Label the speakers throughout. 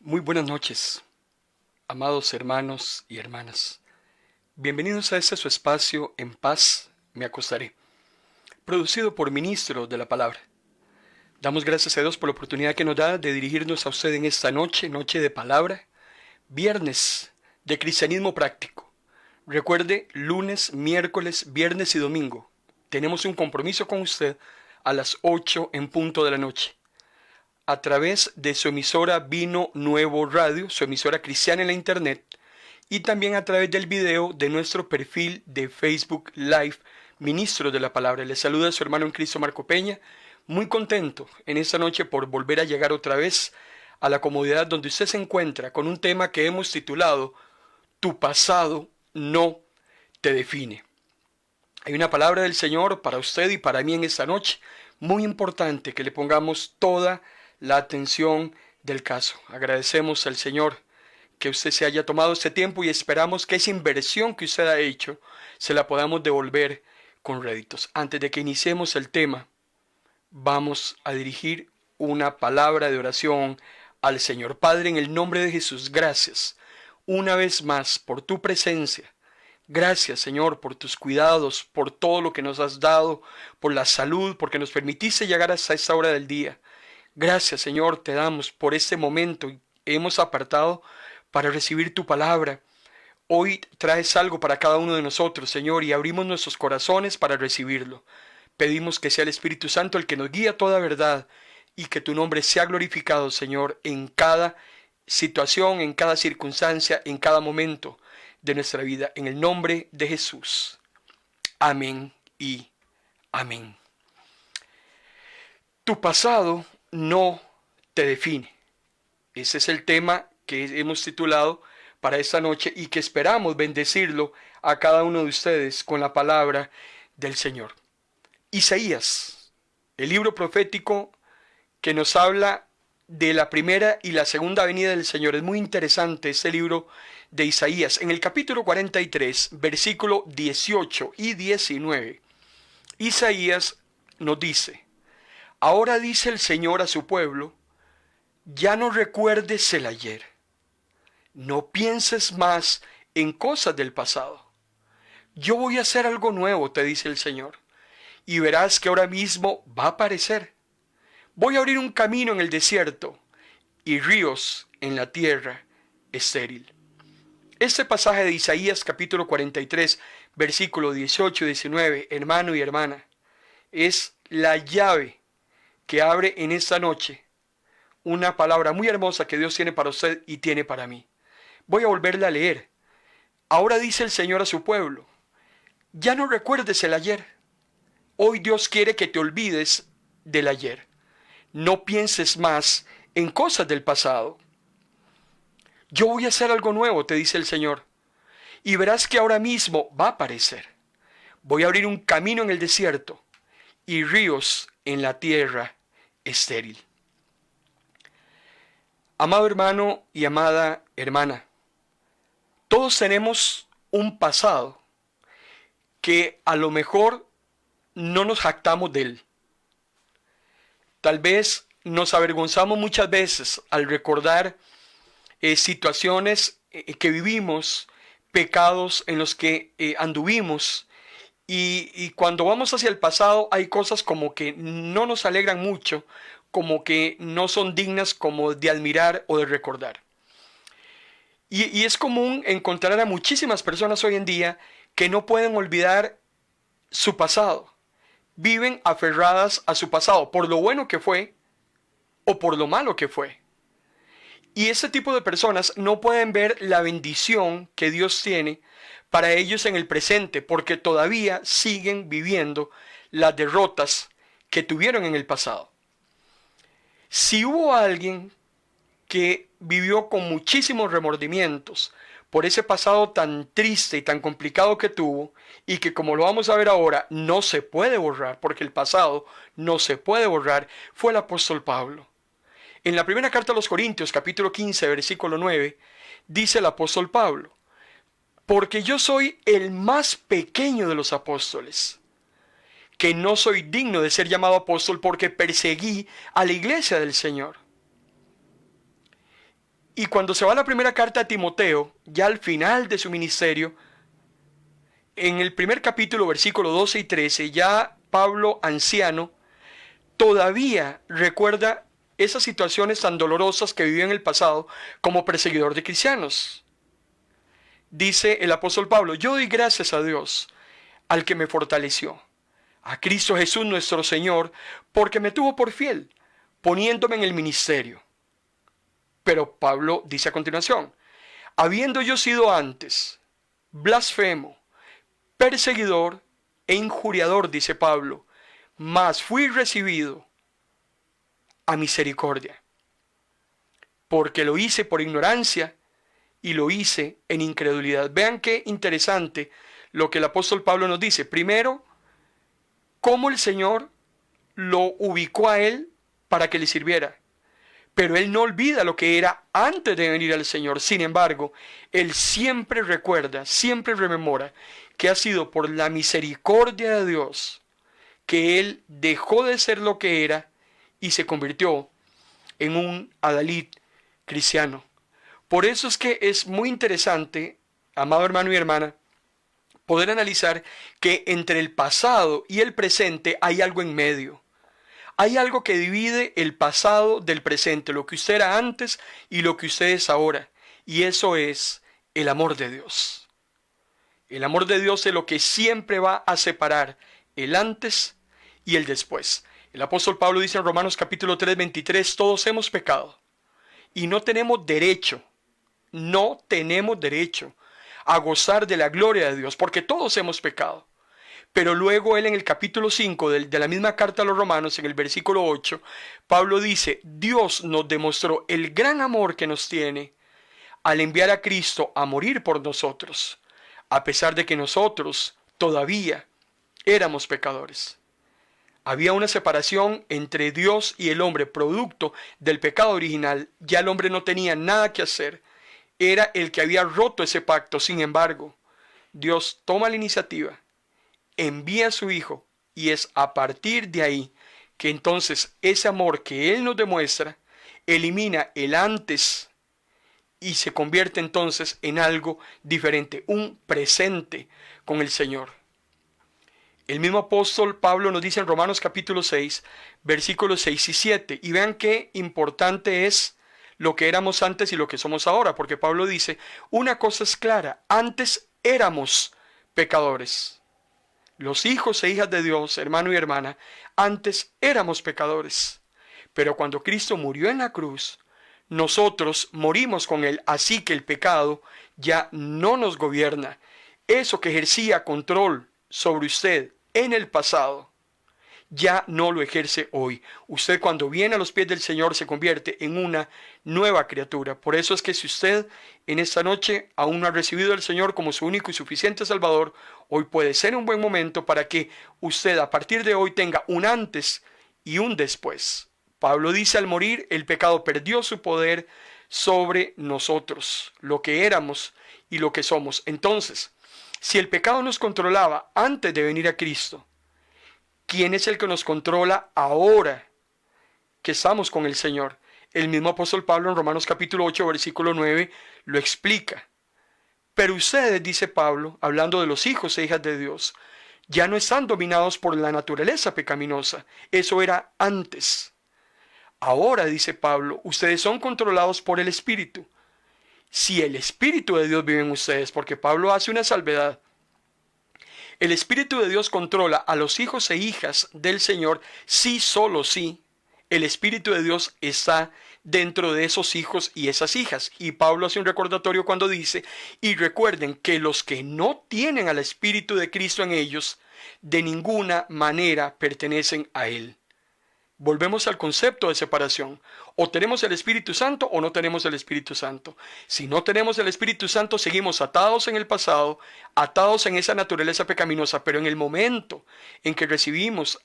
Speaker 1: Muy buenas noches, amados hermanos y hermanas. Bienvenidos a este su espacio En paz me acostaré, producido por ministros de la palabra. Damos gracias a Dios por la oportunidad que nos da de dirigirnos a usted en esta noche, noche de palabra, viernes de cristianismo práctico. Recuerde, lunes, miércoles, viernes y domingo, tenemos un compromiso con usted a las 8 en punto de la noche, a través de su emisora Vino Nuevo Radio, su emisora cristiana en la internet, y también a través del video de nuestro perfil de Facebook Live, Ministro de la Palabra. Les saluda su hermano en Cristo Marco Peña, muy contento en esta noche por volver a llegar otra vez a la comodidad donde usted se encuentra con un tema que hemos titulado Tu pasado no te define. Hay una palabra del Señor para usted y para mí en esta noche, muy importante que le pongamos toda la atención del caso. Agradecemos al Señor que usted se haya tomado este tiempo y esperamos que esa inversión que usted ha hecho se la podamos devolver con réditos. Antes de que iniciemos el tema, vamos a dirigir una palabra de oración al Señor. Padre, en el nombre de Jesús, gracias una vez más por tu presencia. Gracias, Señor, por tus cuidados, por todo lo que nos has dado, por la salud, porque nos permitiste llegar hasta esta hora del día. Gracias, Señor, te damos por este momento. Hemos apartado para recibir tu palabra. Hoy traes algo para cada uno de nosotros, Señor, y abrimos nuestros corazones para recibirlo. Pedimos que sea el Espíritu Santo el que nos guíe a toda verdad y que tu nombre sea glorificado, Señor, en cada situación, en cada circunstancia, en cada momento de nuestra vida. En el nombre de Jesús. Amén y amén. Tu pasado no te define. Ese es el tema que hemos titulado para esta noche y que esperamos bendecirlo a cada uno de ustedes con la palabra del Señor. Isaías, el libro profético que nos habla de la primera y la segunda venida del Señor. Es muy interesante este libro de Isaías. En el capítulo 43, versículo 18 y 19, Isaías nos dice: Ahora dice el Señor a su pueblo, ya no recuerdes el ayer, no pienses más en cosas del pasado. Yo voy a hacer algo nuevo, te dice el Señor, y verás que ahora mismo va a aparecer. Voy a abrir un camino en el desierto y ríos en la tierra estéril. Este pasaje de Isaías capítulo 43, versículo 18 y 19, hermano y hermana, es la llave que abre en esta noche una palabra muy hermosa que Dios tiene para usted y tiene para mí. Voy a volverla a leer. Ahora dice el Señor a su pueblo, ya no recuerdes el ayer. Hoy Dios quiere que te olvides del ayer. No pienses más en cosas del pasado. Yo voy a hacer algo nuevo, te dice el Señor, y verás que ahora mismo va a aparecer. Voy a abrir un camino en el desierto y ríos en la tierra estéril. Amado hermano y amada hermana, todos tenemos un pasado que a lo mejor no nos jactamos de él. Tal vez nos avergonzamos muchas veces al recordar situaciones que vivimos, pecados en los que anduvimos, y cuando vamos hacia el pasado hay cosas como que no nos alegran mucho, como que no son dignas como de admirar o de recordar. Y es común encontrar a muchísimas personas hoy en día que no pueden olvidar su pasado. Viven aferradas a su pasado, por lo bueno que fue o por lo malo que fue. Y ese tipo de personas no pueden ver la bendición que Dios tiene para ellos en el presente, porque todavía siguen viviendo las derrotas que tuvieron en el pasado. Si hubo alguien que vivió con muchísimos remordimientos por ese pasado tan triste y tan complicado que tuvo, y que, como lo vamos a ver ahora, no se puede borrar, porque el pasado no se puede borrar, fue el apóstol Pablo. En la primera carta a los Corintios, capítulo 15, versículo 9, dice el apóstol Pablo: porque yo soy el más pequeño de los apóstoles, que no soy digno de ser llamado apóstol porque perseguí a la iglesia del Señor. Y cuando se va a la primera carta a Timoteo, ya al final de su ministerio, en el primer capítulo, versículos 12 y 13, ya Pablo, anciano, todavía recuerda esas situaciones tan dolorosas que vivió en el pasado como perseguidor de cristianos. Dice el apóstol Pablo: yo doy gracias a Dios, al que me fortaleció, a Cristo Jesús nuestro Señor, porque me tuvo por fiel, poniéndome en el ministerio. Pero Pablo dice a continuación: habiendo yo sido antes blasfemo, perseguidor e injuriador, dice Pablo, mas fui recibido a misericordia, porque lo hice por ignorancia y lo hice en incredulidad. Vean qué interesante lo que el apóstol Pablo nos dice. Primero, cómo el Señor lo ubicó a él para que le sirviera. Pero él no olvida lo que era antes de venir al Señor. Sin embargo, él siempre recuerda, siempre rememora que ha sido por la misericordia de Dios que él dejó de ser lo que era y se convirtió en un adalid cristiano. Por eso es que es muy interesante, amado hermano y hermana, poder analizar que entre el pasado y el presente hay algo en medio. Hay algo que divide el pasado del presente, lo que usted era antes y lo que usted es ahora. Y eso es el amor de Dios. El amor de Dios es lo que siempre va a separar el antes y el después. El apóstol Pablo dice en Romanos capítulo 3, 23, todos hemos pecado y no tenemos derecho a gozar de la gloria de Dios, porque todos hemos pecado. Pero luego él en el capítulo 5 de la misma carta a los Romanos, en el versículo 8, Pablo dice: Dios nos demostró el gran amor que nos tiene al enviar a Cristo a morir por nosotros, a pesar de que nosotros todavía éramos pecadores. Había una separación entre Dios y el hombre, producto del pecado original. Ya el hombre no tenía nada que hacer. Era el que había roto ese pacto. Sin embargo, Dios toma la iniciativa, envía a su Hijo, y es a partir de ahí que entonces ese amor que Él nos demuestra elimina el antes y se convierte entonces en algo diferente, un presente con el Señor. El mismo apóstol Pablo nos dice en Romanos capítulo 6, versículos 6 y 7, y vean qué importante es lo que éramos antes y lo que somos ahora, porque Pablo dice: una cosa es clara, antes éramos pecadores. Los hijos e hijas de Dios, hermano y hermana, antes éramos pecadores. Pero cuando Cristo murió en la cruz, nosotros morimos con Él, así que el pecado ya no nos gobierna. Eso que ejercía control sobre usted en el pasado, ya no lo ejerce hoy. Usted, cuando viene a los pies del Señor, se convierte en una nueva criatura. Por eso es que si usted en esta noche aún no ha recibido al Señor como su único y suficiente Salvador, hoy puede ser un buen momento para que usted a partir de hoy tenga un antes y un después. Pablo dice: al morir, el pecado perdió su poder sobre nosotros, lo que éramos y lo que somos. Entonces, si el pecado nos controlaba antes de venir a Cristo, ¿quién es el que nos controla ahora que estamos con el Señor? El mismo apóstol Pablo en Romanos capítulo 8, versículo 9 lo explica. Pero ustedes, dice Pablo, hablando de los hijos e hijas de Dios, ya no están dominados por la naturaleza pecaminosa. Eso era antes. Ahora, dice Pablo, ustedes son controlados por el Espíritu. Si el Espíritu de Dios vive en ustedes, porque Pablo hace una salvedad. El Espíritu de Dios controla a los hijos e hijas del Señor si, solo si, el Espíritu de Dios está dentro de esos hijos y esas hijas. Y Pablo hace un recordatorio cuando dice: y recuerden que los que no tienen al Espíritu de Cristo en ellos, de ninguna manera pertenecen a Él. Volvemos al concepto de separación. O tenemos el Espíritu Santo o no tenemos el Espíritu Santo. Si no tenemos el Espíritu Santo, seguimos atados en el pasado, atados en esa naturaleza pecaminosa. Pero en el momento en que recibimos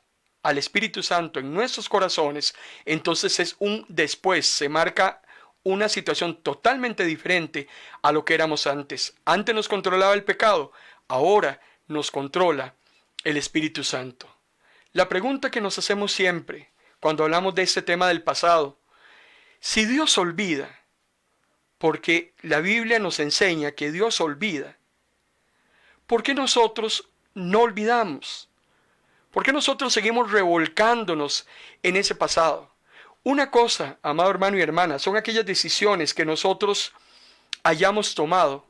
Speaker 1: al Espíritu Santo en nuestros corazones, entonces es un después. Se marca una situación totalmente diferente a lo que éramos antes. Antes nos controlaba el pecado, ahora nos controla el Espíritu Santo. La pregunta que nos hacemos siempre cuando hablamos de este tema del pasado: si Dios olvida, porque la Biblia nos enseña que Dios olvida. ¿Por qué nosotros no olvidamos? ¿Por qué nosotros seguimos revolcándonos en ese pasado? Una cosa, amado hermano y hermana, son aquellas decisiones que nosotros hayamos tomado.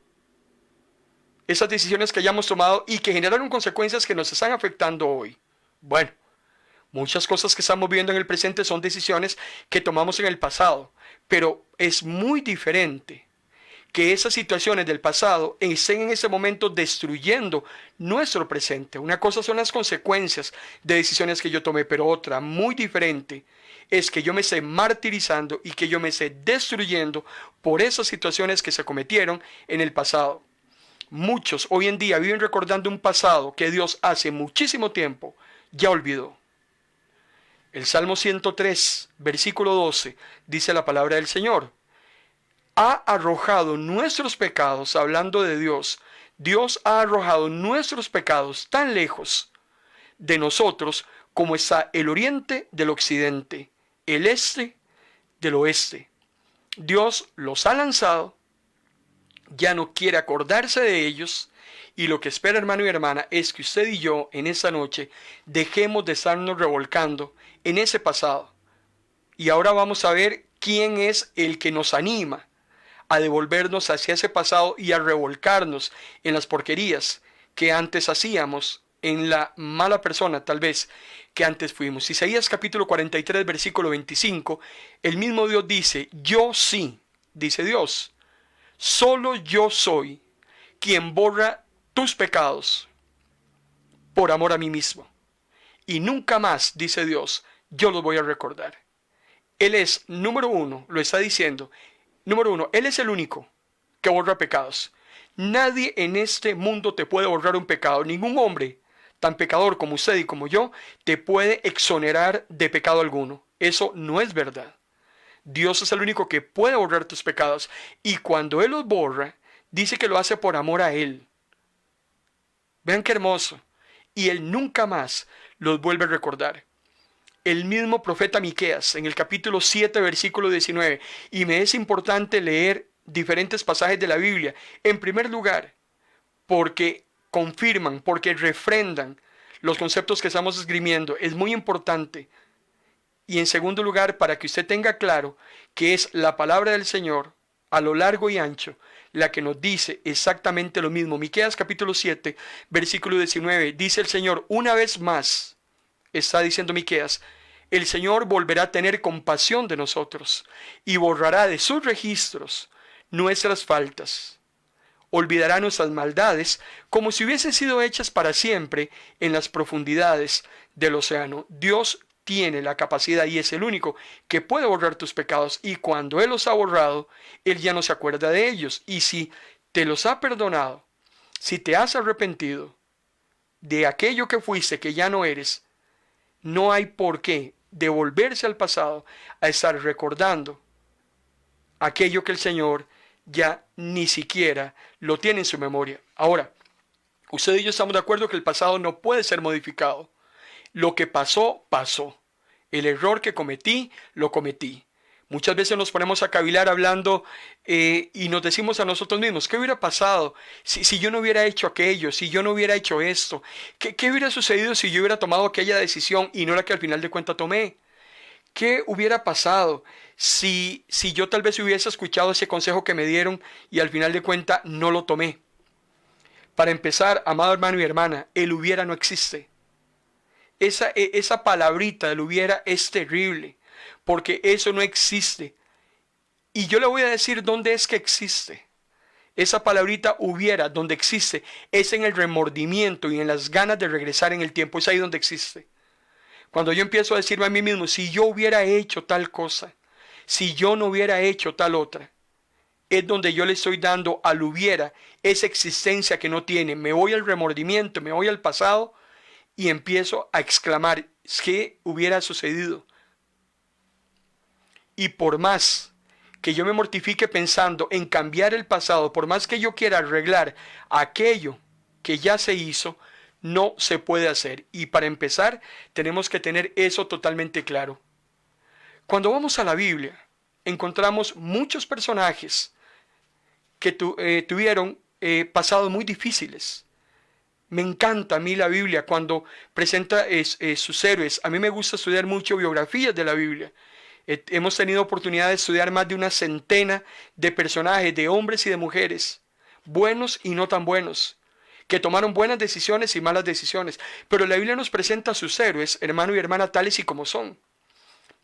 Speaker 1: Esas decisiones que hayamos tomado y que generaron consecuencias que nos están afectando hoy. Bueno, muchas cosas que estamos viendo en el presente son decisiones que tomamos en el pasado, pero es muy diferente que esas situaciones del pasado estén en ese momento destruyendo nuestro presente. Una cosa son las consecuencias de decisiones que yo tomé, pero otra muy diferente es que yo me esté martirizando y que yo me esté destruyendo por esas situaciones que se cometieron en el pasado. Muchos hoy en día viven recordando un pasado que Dios hace muchísimo tiempo ya olvidó. El Salmo 103, versículo 12, dice la palabra del Señor: ha arrojado nuestros pecados, hablando de Dios, Dios ha arrojado nuestros pecados tan lejos de nosotros como está el oriente del occidente, el este del oeste. Dios los ha lanzado, ya no quiere acordarse de ellos, y lo que espera, hermano y hermana, es que usted y yo en esta noche dejemos de estarnos revolcando en ese pasado. Y ahora vamos a ver quién es el que nos anima a devolvernos hacia ese pasado y a revolcarnos en las porquerías que antes hacíamos, en la mala persona tal vez que antes fuimos. Isaías capítulo 43 versículo 25, el mismo Dios dice: yo sí, dice Dios, solo yo soy quien borra tus pecados por amor a mí mismo. Y nunca más, dice Dios, yo los voy a recordar. Él es, número uno, lo está diciendo, número uno, Él es el único que borra pecados. Nadie en este mundo te puede borrar un pecado. Ningún hombre tan pecador como usted y como yo te puede exonerar de pecado alguno. Eso no es verdad. Dios es el único que puede borrar tus pecados. Y cuando Él los borra, dice que lo hace por amor a Él. Vean qué hermoso. Y Él nunca más los vuelve a recordar. El mismo profeta Miqueas, en el capítulo 7, versículo 19, y me es importante leer diferentes pasajes de la Biblia, en primer lugar, porque confirman, porque refrendan los conceptos que estamos esgrimiendo, es muy importante. Y en segundo lugar, para que usted tenga claro que es la palabra del Señor, a lo largo y ancho, la que nos dice exactamente lo mismo. Miqueas capítulo 7, versículo 19, dice el Señor, una vez más, está diciendo Miqueas, el Señor volverá a tener compasión de nosotros y borrará de sus registros nuestras faltas. Olvidará nuestras maldades como si hubiesen sido hechas para siempre en las profundidades del océano. Dios tiene la capacidad y es el único que puede borrar tus pecados, y cuando Él los ha borrado, Él ya no se acuerda de ellos. Y si te los ha perdonado, si te has arrepentido de aquello que fuiste, que ya no eres, no hay por qué devolverse al pasado a estar recordando aquello que el Señor ya ni siquiera lo tiene en su memoria. Ahora, usted y yo estamos de acuerdo que el pasado no puede ser modificado. Lo que pasó, pasó. El error que cometí, lo cometí. Muchas veces nos ponemos a cavilar hablando y nos decimos a nosotros mismos: ¿qué hubiera pasado si yo no hubiera hecho aquello? Si yo no hubiera hecho esto. ¿Qué hubiera sucedido si yo hubiera tomado aquella decisión y no la que al final de cuentas tomé? ¿Qué hubiera pasado si yo tal vez hubiese escuchado ese consejo que me dieron y al final de cuentas no lo tomé? Para empezar, amado hermano y hermana, el hubiera no existe. Esa palabrita del hubiera es terrible, porque eso no existe. Y yo le voy a decir dónde es que existe. Esa palabrita hubiera, donde existe, es en el remordimiento y en las ganas de regresar en el tiempo. Es ahí donde existe. Cuando yo empiezo a decirme a mí mismo: si yo hubiera hecho tal cosa, si yo no hubiera hecho tal otra, es donde yo le estoy dando al hubiera esa existencia que no tiene. Me voy al remordimiento, me voy al pasado y empiezo a exclamar: ¿qué hubiera sucedido? Y por más que yo me mortifique pensando en cambiar el pasado, por más que yo quiera arreglar aquello que ya se hizo, no se puede hacer. Y para empezar, tenemos que tener eso totalmente claro. Cuando vamos a la Biblia, encontramos muchos personajes que tuvieron pasados muy difíciles. Me encanta a mí la Biblia cuando presenta sus héroes. A mí me gusta estudiar mucho biografías de la Biblia. Hemos tenido oportunidad de estudiar más de una centena de personajes, de hombres y de mujeres, buenos y no tan buenos, que tomaron buenas decisiones y malas decisiones. Pero la Biblia nos presenta a sus héroes, hermano y hermana, tales y como son.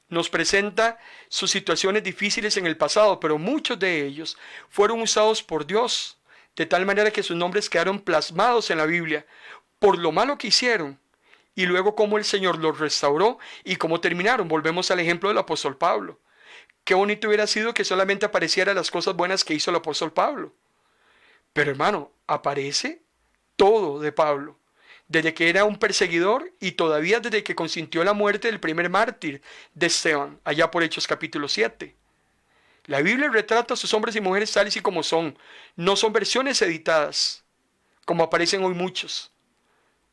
Speaker 1: Nos presenta sus situaciones difíciles en el pasado, pero muchos de ellos fueron usados por Dios, de tal manera que sus nombres quedaron plasmados en la Biblia, por lo malo que hicieron, y luego cómo el Señor los restauró y cómo terminaron. Volvemos al ejemplo del apóstol Pablo. Qué bonito hubiera sido que solamente aparecieran las cosas buenas que hizo el apóstol Pablo. Pero hermano, aparece todo de Pablo. Desde que era un perseguidor y todavía desde que consintió la muerte del primer mártir de Esteban, allá por Hechos capítulo 7. La Biblia retrata a sus hombres y mujeres tales y como son. No son versiones editadas, como aparecen hoy muchos.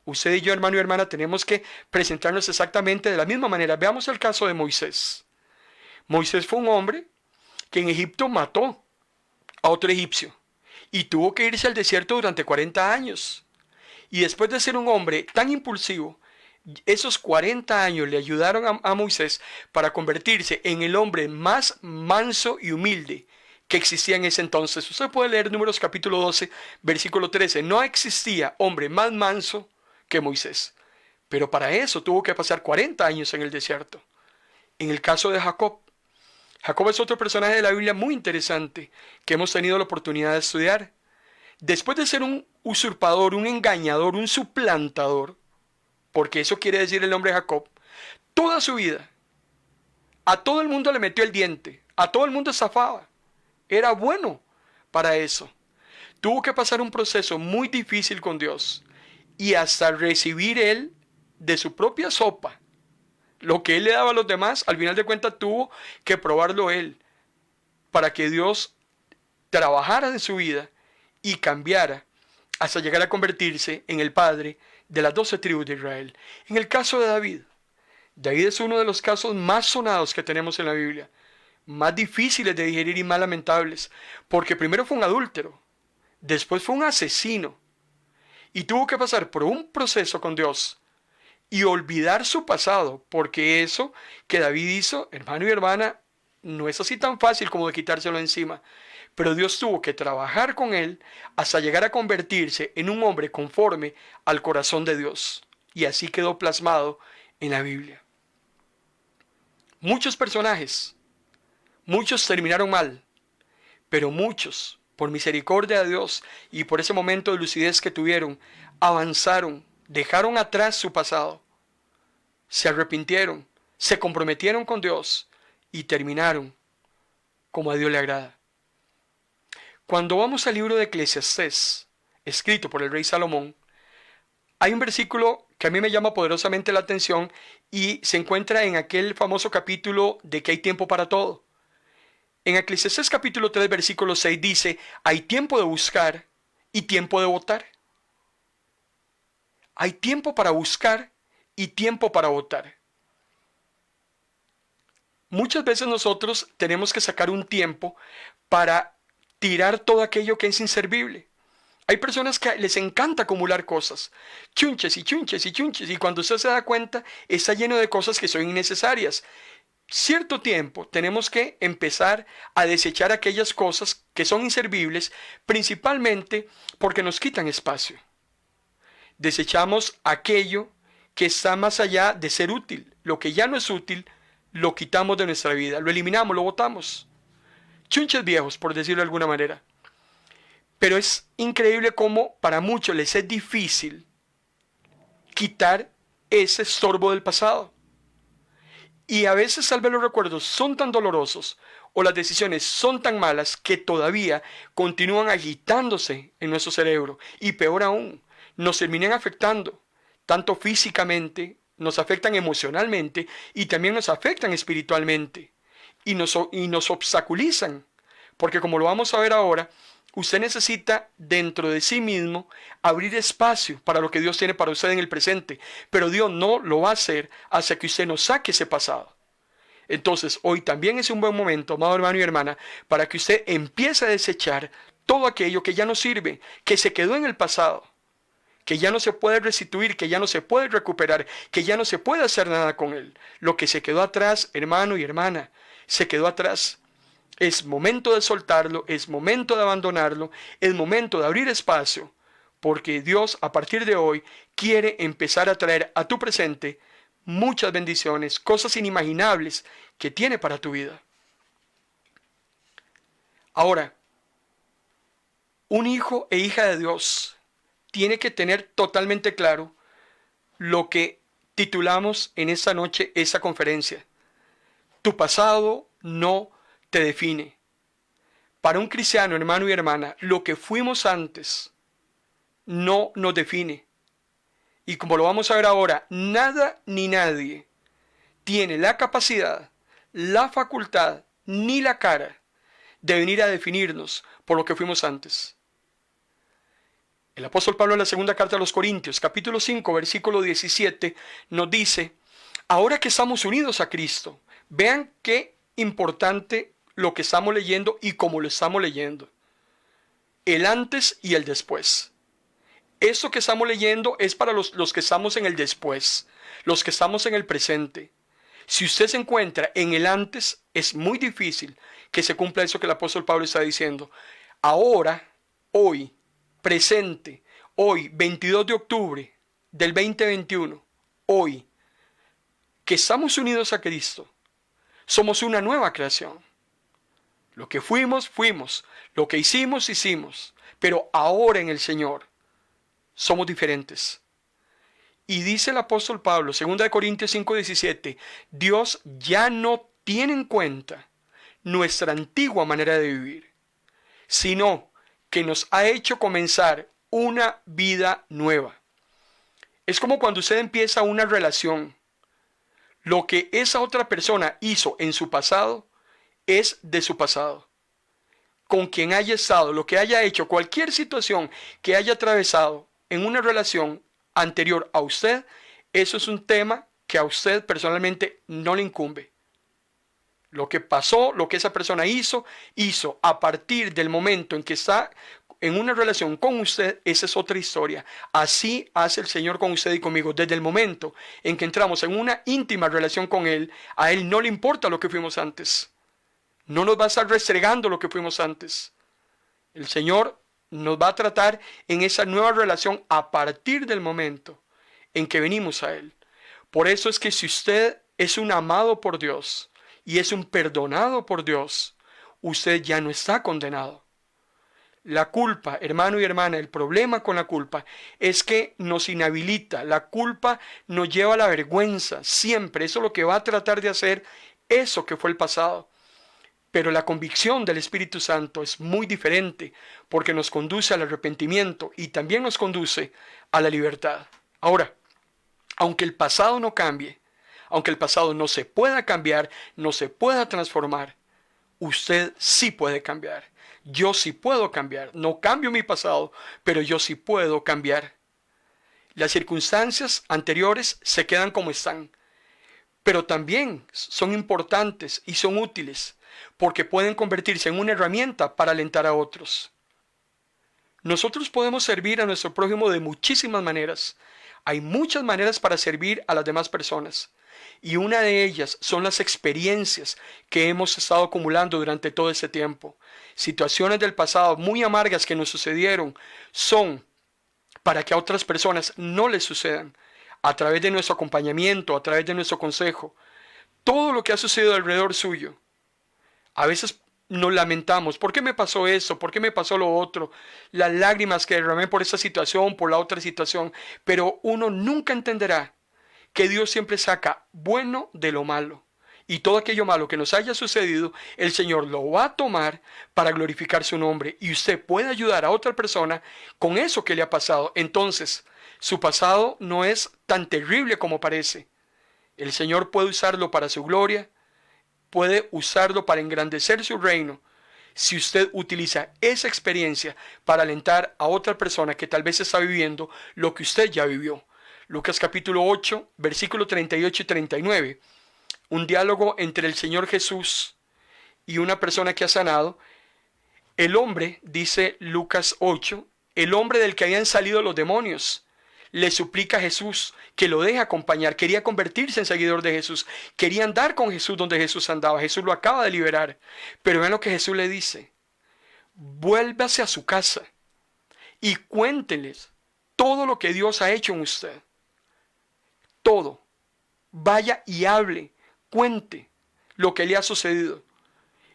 Speaker 1: Usted y yo, hermano y hermana, tenemos que presentarnos exactamente de la misma manera. Veamos el caso de Moisés. Moisés fue un hombre que en Egipto mató a otro egipcio y tuvo que irse al desierto durante 40 años. Y después de ser un hombre tan impulsivo, esos 40 años le ayudaron a Moisés para convertirse en el hombre más manso y humilde que existía en ese entonces. Usted puede leer Números capítulo 12, versículo 13. No existía hombre más manso que Moisés. Pero para eso tuvo que pasar 40 años en el desierto. En el caso de Jacob, Jacob es otro personaje de la Biblia muy interesante que hemos tenido la oportunidad de estudiar. Después de ser un usurpador, un engañador, un suplantador, porque eso quiere decir el nombre Jacob, toda su vida, a todo el mundo le metió el diente, a todo el mundo zafaba. Era bueno para eso. Tuvo que pasar un proceso muy difícil con Dios y hasta recibir él de su propia sopa lo que él le daba a los demás, al final de cuentas tuvo que probarlo él para que Dios trabajara en su vida y cambiara hasta llegar a convertirse en el padre de las 12 tribus de Israel. En el caso de David, David es uno de los casos más sonados que tenemos en la Biblia, más difíciles de digerir y más lamentables, porque primero fue un adúltero, después fue un asesino, y tuvo que pasar por un proceso con Dios y olvidar su pasado, porque eso que David hizo, hermano y hermana, no es así tan fácil como de quitárselo encima. Pero Dios tuvo que trabajar con él hasta llegar a convertirse en un hombre conforme al corazón de Dios. Y así quedó plasmado en la Biblia. Muchos personajes, muchos terminaron mal, pero muchos, por misericordia de Dios y por ese momento de lucidez que tuvieron, avanzaron, dejaron atrás su pasado, se arrepintieron, se comprometieron con Dios y terminaron como a Dios le agrada. Cuando vamos al libro de Eclesiastés, escrito por el rey Salomón, hay un versículo que a mí me llama poderosamente la atención y se encuentra en aquel famoso capítulo de que hay tiempo para todo. En Eclesiastés capítulo 3, versículo 6 dice, hay tiempo de buscar y tiempo de votar. Hay tiempo para buscar y tiempo para votar. Muchas veces nosotros tenemos que sacar un tiempo para tirar todo aquello que es inservible. Hay personas que les encanta acumular cosas, chunches y chunches y chunches, y cuando usted se da cuenta, está lleno de cosas que son innecesarias. Cierto tiempo tenemos que empezar a desechar aquellas cosas que son inservibles, principalmente porque nos quitan espacio. Desechamos aquello que está más allá de ser útil. Lo que ya no es útil, lo quitamos de nuestra vida, lo eliminamos, lo botamos. Chunches viejos, por decirlo de alguna manera. Pero es increíble cómo para muchos les es difícil quitar ese estorbo del pasado. Y a veces tal vez los recuerdos son tan dolorosos o las decisiones son tan malas que todavía continúan agitándose en nuestro cerebro. Y peor aún, nos terminan afectando, tanto físicamente, nos afectan emocionalmente y también nos afectan espiritualmente. Y nos obstaculizan, porque como lo vamos a ver ahora, usted necesita dentro de sí mismo abrir espacio para lo que Dios tiene para usted en el presente, pero Dios no lo va a hacer hasta que usted no saque ese pasado. Entonces hoy también es un buen momento, amado hermano y hermana, para que usted empiece a desechar todo aquello que ya no sirve, que se quedó en el pasado, que ya no se puede restituir, que ya no se puede recuperar, que ya no se puede hacer nada con él. Lo que se quedó atrás, hermano y hermana, se quedó atrás. Es momento de soltarlo, es momento de abandonarlo, es momento de abrir espacio, porque Dios a partir de hoy quiere empezar a traer a tu presente muchas bendiciones, cosas inimaginables que tiene para tu vida. Ahora, un hijo e hija de Dios tiene que tener totalmente claro lo que titulamos en esta noche esa conferencia. Tu pasado no te define. Para un cristiano, hermano y hermana, lo que fuimos antes no nos define. Y como lo vamos a ver ahora, nada ni nadie tiene la capacidad, la facultad, ni la cara de venir a definirnos por lo que fuimos antes. El apóstol Pablo en la segunda carta a los Corintios, capítulo 5, versículo 17, nos dice, ahora que estamos unidos a Cristo, vean qué importante lo que estamos leyendo y cómo lo estamos leyendo. El antes y el después. Esto que estamos leyendo es para los que estamos en el después, los que estamos en el presente. Si usted se encuentra en el antes, es muy difícil que se cumpla eso que el apóstol Pablo está diciendo. Ahora, hoy, presente, hoy, 22 de octubre del 2021, hoy, que estamos unidos a Cristo, somos una nueva creación. Lo que fuimos, fuimos. Lo que hicimos, hicimos. Pero ahora en el Señor somos diferentes. Y dice el apóstol Pablo, 2 Corintios 5:17, Dios ya no tiene en cuenta nuestra antigua manera de vivir, sino que nos ha hecho comenzar una vida nueva. Es como cuando usted empieza una relación. Lo que esa otra persona hizo en su pasado es de su pasado. Con quien haya estado, lo que haya hecho, cualquier situación que haya atravesado en una relación anterior a usted, eso es un tema que a usted personalmente no le incumbe. Lo que pasó, lo que esa persona hizo a partir del momento en que está en una relación con usted, esa es otra historia. Así hace el Señor con usted y conmigo. Desde el momento en que entramos en una íntima relación con Él, a Él no le importa lo que fuimos antes. No nos va a estar restregando lo que fuimos antes. El Señor nos va a tratar en esa nueva relación a partir del momento en que venimos a Él. Por eso es que si usted es un amado por Dios y es un perdonado por Dios, usted ya no está condenado. La culpa, hermano y hermana, el problema con la culpa es que nos inhabilita. La culpa nos lleva a la vergüenza, siempre. Eso es lo que va a tratar de hacer eso que fue el pasado. Pero la convicción del Espíritu Santo es muy diferente porque nos conduce al arrepentimiento y también nos conduce a la libertad. Ahora, aunque el pasado no cambie, aunque el pasado no se pueda cambiar, no se pueda transformar, usted sí puede cambiar. Yo sí puedo cambiar. No cambio mi pasado, pero yo sí puedo cambiar. Las circunstancias anteriores se quedan como están, pero también son importantes y son útiles porque pueden convertirse en una herramienta para alentar a otros. Nosotros podemos servir a nuestro prójimo de muchísimas maneras. Hay muchas maneras para servir a las demás personas. Y una de ellas son las experiencias que hemos estado acumulando durante todo este tiempo. Situaciones del pasado muy amargas que nos sucedieron son para que a otras personas no les sucedan. A través de nuestro acompañamiento, a través de nuestro consejo. Todo lo que ha sucedido alrededor suyo. A veces nos lamentamos, ¿por qué me pasó eso? ¿Por qué me pasó lo otro? Las lágrimas que derramé por esta situación, por la otra situación. Pero uno nunca entenderá que Dios siempre saca bueno de lo malo. Y todo aquello malo que nos haya sucedido, el Señor lo va a tomar para glorificar su nombre. Y usted puede ayudar a otra persona con eso que le ha pasado. Entonces, su pasado no es tan terrible como parece. El Señor puede usarlo para su gloria. Puede usarlo para engrandecer su reino si usted utiliza esa experiencia para alentar a otra persona que tal vez está viviendo lo que usted ya vivió. Lucas capítulo 8, versículos 38 y 39. Un diálogo entre el Señor Jesús y una persona que ha sanado. El hombre, dice Lucas 8, el hombre del que habían salido los demonios, le suplica a Jesús que lo deje acompañar. Quería convertirse en seguidor de Jesús. Quería andar con Jesús donde Jesús andaba. Jesús lo acaba de liberar. Pero vean lo que Jesús le dice. Vuélvase a su casa y cuénteles todo lo que Dios ha hecho en usted. Todo. Vaya y hable, cuente lo que le ha sucedido.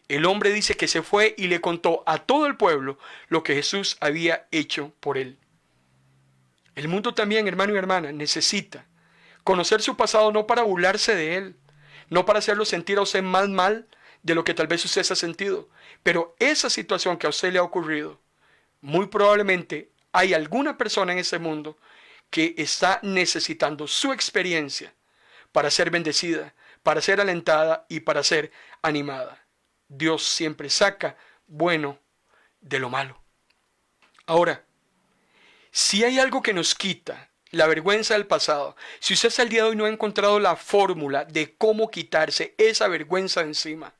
Speaker 1: El hombre dice que se fue y le contó a todo el pueblo lo que Jesús había hecho por él. El mundo también, hermano y hermana, necesita conocer su pasado, no para burlarse de él, no para hacerlo sentir a usted más mal de lo que tal vez usted se ha sentido, pero esa situación que a usted le ha ocurrido, muy probablemente hay alguna persona en ese mundo que está necesitando su experiencia para ser bendecida, para ser alentada y para ser animada. Dios siempre saca bueno de lo malo. Ahora, si hay algo que nos quita la vergüenza del pasado, si usted hasta el día de hoy no ha encontrado la fórmula de cómo quitarse esa vergüenza de encima,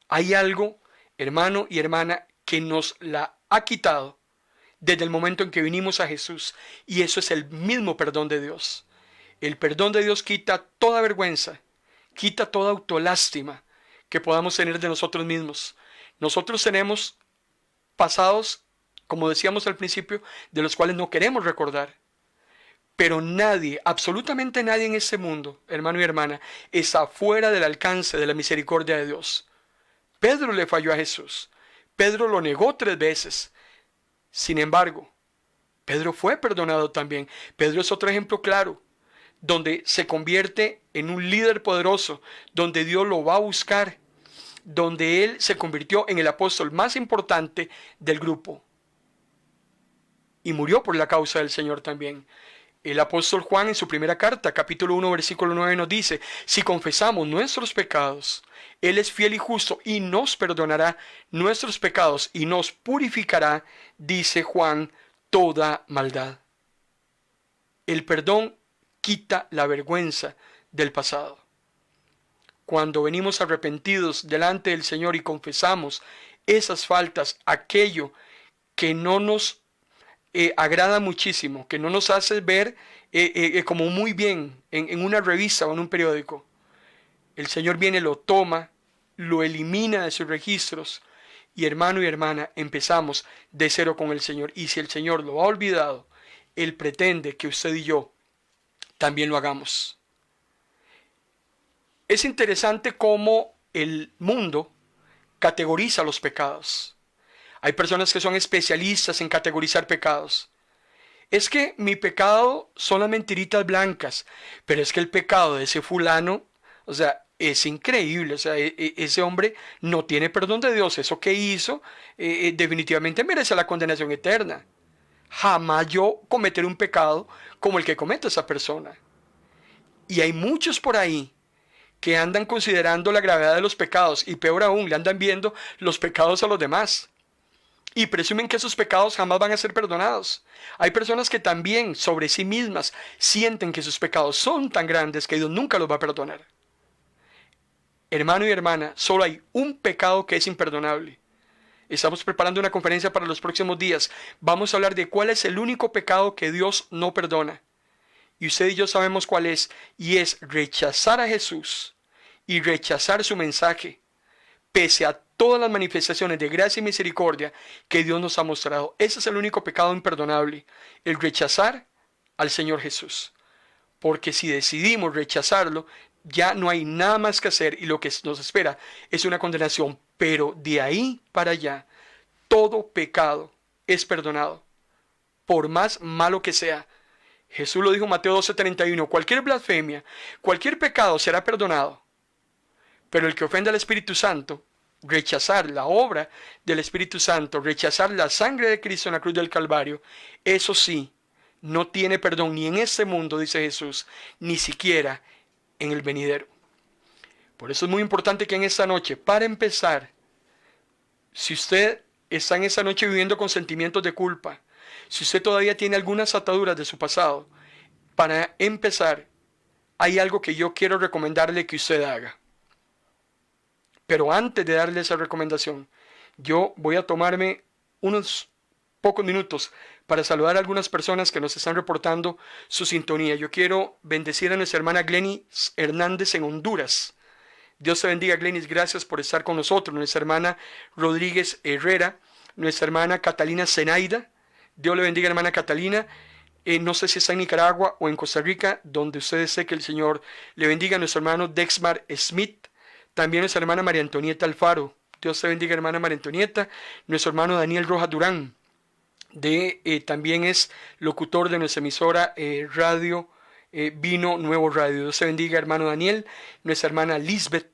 Speaker 1: hay algo, hermano y hermana, que nos la ha quitado desde el momento en que vinimos a Jesús, y eso es el mismo perdón de Dios. El perdón de Dios quita toda vergüenza, quita toda autolástima que podamos tener de nosotros mismos. Nosotros tenemos pasados, como decíamos al principio, de los cuales no queremos recordar. Pero nadie, absolutamente nadie en este mundo, hermano y hermana, está fuera del alcance de la misericordia de Dios. Pedro le falló a Jesús. Pedro lo negó 3 veces. Sin embargo, Pedro fue perdonado también. Pedro es otro ejemplo claro, donde se convierte en un líder poderoso, donde Dios lo va a buscar, donde él se convirtió en el apóstol más importante del grupo. Y murió por la causa del Señor también. El apóstol Juan en su primera carta, capítulo 1, versículo 9 nos dice, si confesamos nuestros pecados, Él es fiel y justo y nos perdonará nuestros pecados y nos purificará, dice Juan, toda maldad. El perdón quita la vergüenza del pasado. Cuando venimos arrepentidos delante del Señor y confesamos esas faltas, aquello que no nos agrada muchísimo, que no nos hace ver como muy bien en una revista o en un periódico, el Señor viene, lo toma, lo elimina de sus registros y hermano y hermana, empezamos de cero con el Señor. Y si el Señor lo ha olvidado, Él pretende que usted y yo también lo hagamos. Es interesante cómo el mundo categoriza los pecados. Hay personas que son especialistas en categorizar pecados. Es que mi pecado son las mentiritas blancas, pero es que el pecado de ese fulano, o sea, es increíble. O sea, ese hombre no tiene perdón de Dios. Eso que hizo definitivamente merece la condenación eterna. Jamás yo cometeré un pecado como el que comete esa persona. Y hay muchos por ahí que andan considerando la gravedad de los pecados y peor aún, le andan viendo los pecados a los demás. Y presumen que esos pecados jamás van a ser perdonados. Hay personas que también sobre sí mismas sienten que sus pecados son tan grandes que Dios nunca los va a perdonar. Hermano y hermana, solo hay un pecado que es imperdonable. Estamos preparando una conferencia para los próximos días. Vamos a hablar de cuál es el único pecado que Dios no perdona. Y usted y yo sabemos cuál es. Y es rechazar a Jesús y rechazar su mensaje, pese a todas las manifestaciones de gracia y misericordia que Dios nos ha mostrado. Ese es el único pecado imperdonable, el rechazar al Señor Jesús. Porque si decidimos rechazarlo, ya no hay nada más que hacer y lo que nos espera es una condenación. Pero de ahí para allá, todo pecado es perdonado, por más malo que sea. Jesús lo dijo en Mateo 12:31, cualquier blasfemia, cualquier pecado será perdonado. Pero el que ofende al Espíritu Santo, rechazar la obra del Espíritu Santo, rechazar la sangre de Cristo en la cruz del Calvario, eso sí, no tiene perdón ni en este mundo, dice Jesús, ni siquiera en el venidero. Por eso es muy importante que en esta noche, para empezar, si usted está en esta noche viviendo con sentimientos de culpa, si usted todavía tiene algunas ataduras de su pasado, para empezar, hay algo que yo quiero recomendarle que usted haga. Pero antes de darle esa recomendación, Yo voy a tomarme unos pocos minutos para saludar a algunas personas que nos están reportando su sintonía. Yo quiero bendecir a nuestra hermana Glenis Hernández en Honduras. Dios te bendiga, Glenis, gracias por estar con nosotros. Nuestra hermana Rodríguez Herrera, nuestra hermana Catalina Zenaida. Dios le bendiga, hermana Catalina. No sé si está en Nicaragua o en Costa Rica, donde ustedes sé que el Señor le bendiga. A nuestro hermano Dexmar Smith, también nuestra hermana María Antonieta Alfaro. Dios te bendiga, hermana María Antonieta. Nuestro hermano Daniel Rojas Durán, también es locutor de nuestra emisora radio Vino Nuevo Radio. Dios te bendiga, hermano Daniel. Nuestra hermana Lisbeth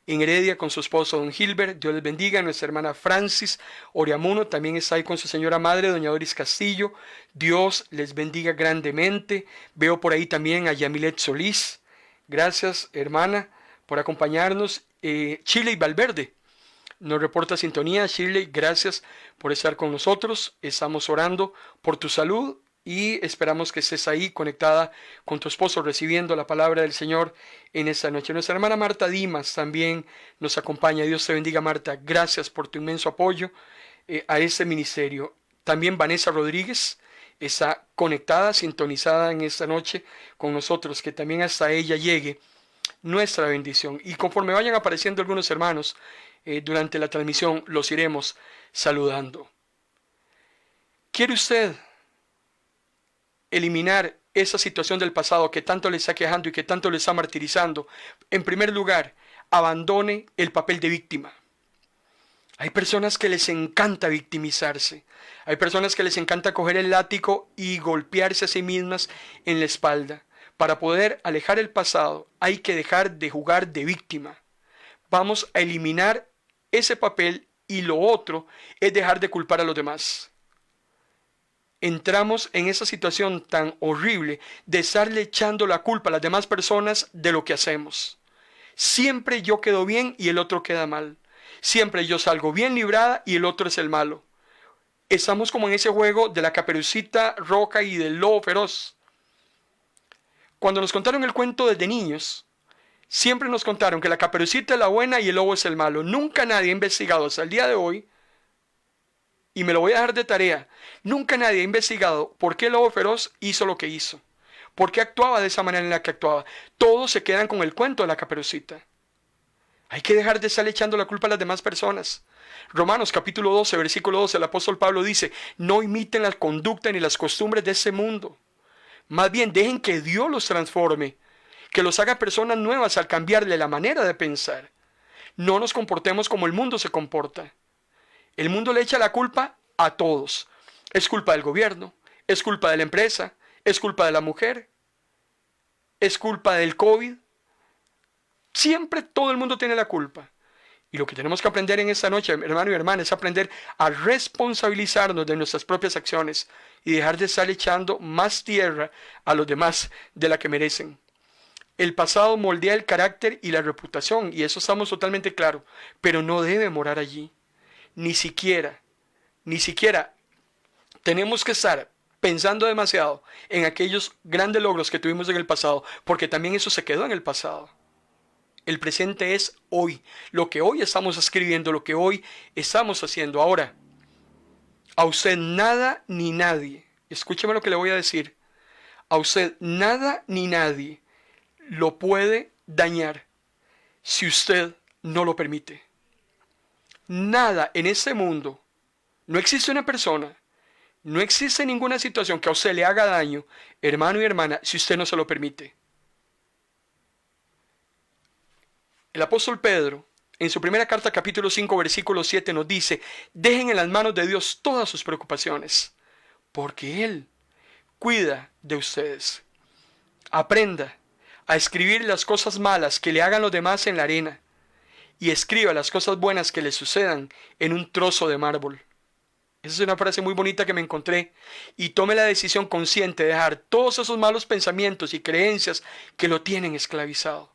Speaker 1: en Heredia con su esposo don Gilbert. Dios les bendiga. Nuestra hermana Francis Oriamuno también está ahí con su señora madre, doña Doris Castillo. Dios les bendiga grandemente. Veo por ahí también a Yamilet Solís. Gracias, hermana, por acompañarnos. Chile y Valverde nos reporta sintonía. Shirley, gracias por estar con nosotros. Estamos orando por tu salud y esperamos que estés ahí conectada con tu esposo recibiendo la palabra del Señor en esta noche. Nuestra hermana Marta Dimas también nos acompaña. Dios te bendiga, Marta. Gracias por tu inmenso apoyo a este ministerio. También Vanessa Rodríguez está conectada, sintonizada en esta noche con nosotros. Que también hasta ella llegue nuestra bendición. Y conforme vayan apareciendo algunos hermanos, durante la transmisión los iremos saludando. ¿Quiere usted eliminar esa situación del pasado que tanto le está quejando y que tanto le está martirizando? En primer lugar, abandone el papel de víctima. Hay personas que les encanta victimizarse. Hay personas que les encanta coger el látigo y golpearse a sí mismas en la espalda. Para poder alejar el pasado, hay que dejar de jugar de víctima. Vamos a eliminar ese papel y lo otro es dejar de culpar a los demás. Entramos en esa situación tan horrible de estarle echando la culpa a las demás personas de lo que hacemos. Siempre yo quedo bien y el otro queda mal. Siempre yo salgo bien librada y el otro es el malo. Estamos como en ese juego de la Caperucita Roja y del lobo feroz. Cuando nos contaron el cuento desde niños, siempre nos contaron que la Caperucita es la buena y el lobo es el malo. Nunca nadie ha investigado hasta el día de hoy, y me lo voy a dejar de tarea, nunca nadie ha investigado por qué el lobo feroz hizo lo que hizo. ¿Por qué actuaba de esa manera en la que actuaba? Todos se quedan con el cuento de la Caperucita. Hay que dejar de estar echando la culpa a las demás personas. Romanos capítulo 12, versículo 12, el apóstol Pablo dice, no imiten la conducta ni las costumbres de este mundo. Más bien dejen que Dios los transforme, que los haga personas nuevas al cambiarle la manera de pensar. No nos comportemos como el mundo se comporta. El mundo le echa la culpa a todos. Es culpa del gobierno, es culpa de la empresa, es culpa de la mujer, es culpa del COVID. Siempre todo el mundo tiene la culpa. Y lo que tenemos que aprender en esta noche, hermano y hermana, es aprender a responsabilizarnos de nuestras propias acciones y dejar de estar echando más tierra a los demás de la que merecen. El pasado moldea el carácter y la reputación, y eso estamos totalmente claros, pero no debe morar allí. Ni siquiera tenemos que estar pensando demasiado en aquellos grandes logros que tuvimos en el pasado, porque también eso se quedó en el pasado. El presente es hoy, lo que hoy estamos escribiendo, lo que hoy estamos haciendo. Ahora, a usted nada ni nadie, escúcheme lo que le voy a decir, a usted nada ni nadie lo puede dañar si usted no lo permite. Nada en este mundo, no existe una persona, no existe ninguna situación que a usted le haga daño, hermano y hermana, si usted no se lo permite. El apóstol Pedro, en su primera carta, capítulo 5, versículo 7, nos dice, dejen en las manos de Dios todas sus preocupaciones, porque Él cuida de ustedes. Aprenda a escribir las cosas malas que le hagan los demás en la arena, y escriba las cosas buenas que le sucedan en un trozo de mármol. Esa es una frase muy bonita que me encontré, y tome la decisión consciente de dejar todos esos malos pensamientos y creencias que lo tienen esclavizado.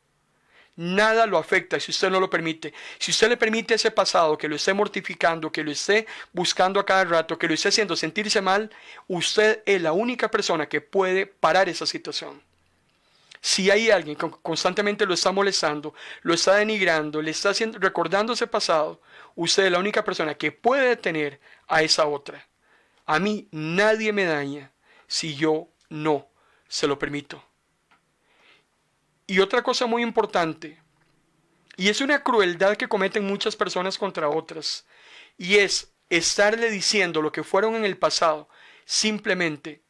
Speaker 1: Nada lo afecta si usted no lo permite. Si usted le permite ese pasado que lo esté mortificando, que lo esté buscando a cada rato, que lo esté haciendo sentirse mal, usted es la única persona que puede parar esa situación. Si hay alguien que constantemente lo está molestando, lo está denigrando, le está recordando ese pasado, usted es la única persona que puede detener a esa otra. A mí nadie me daña si yo no se lo permito. Y otra cosa muy importante, y es una crueldad que cometen muchas personas contra otras, y es estarle diciendo lo que fueron en el pasado simplemente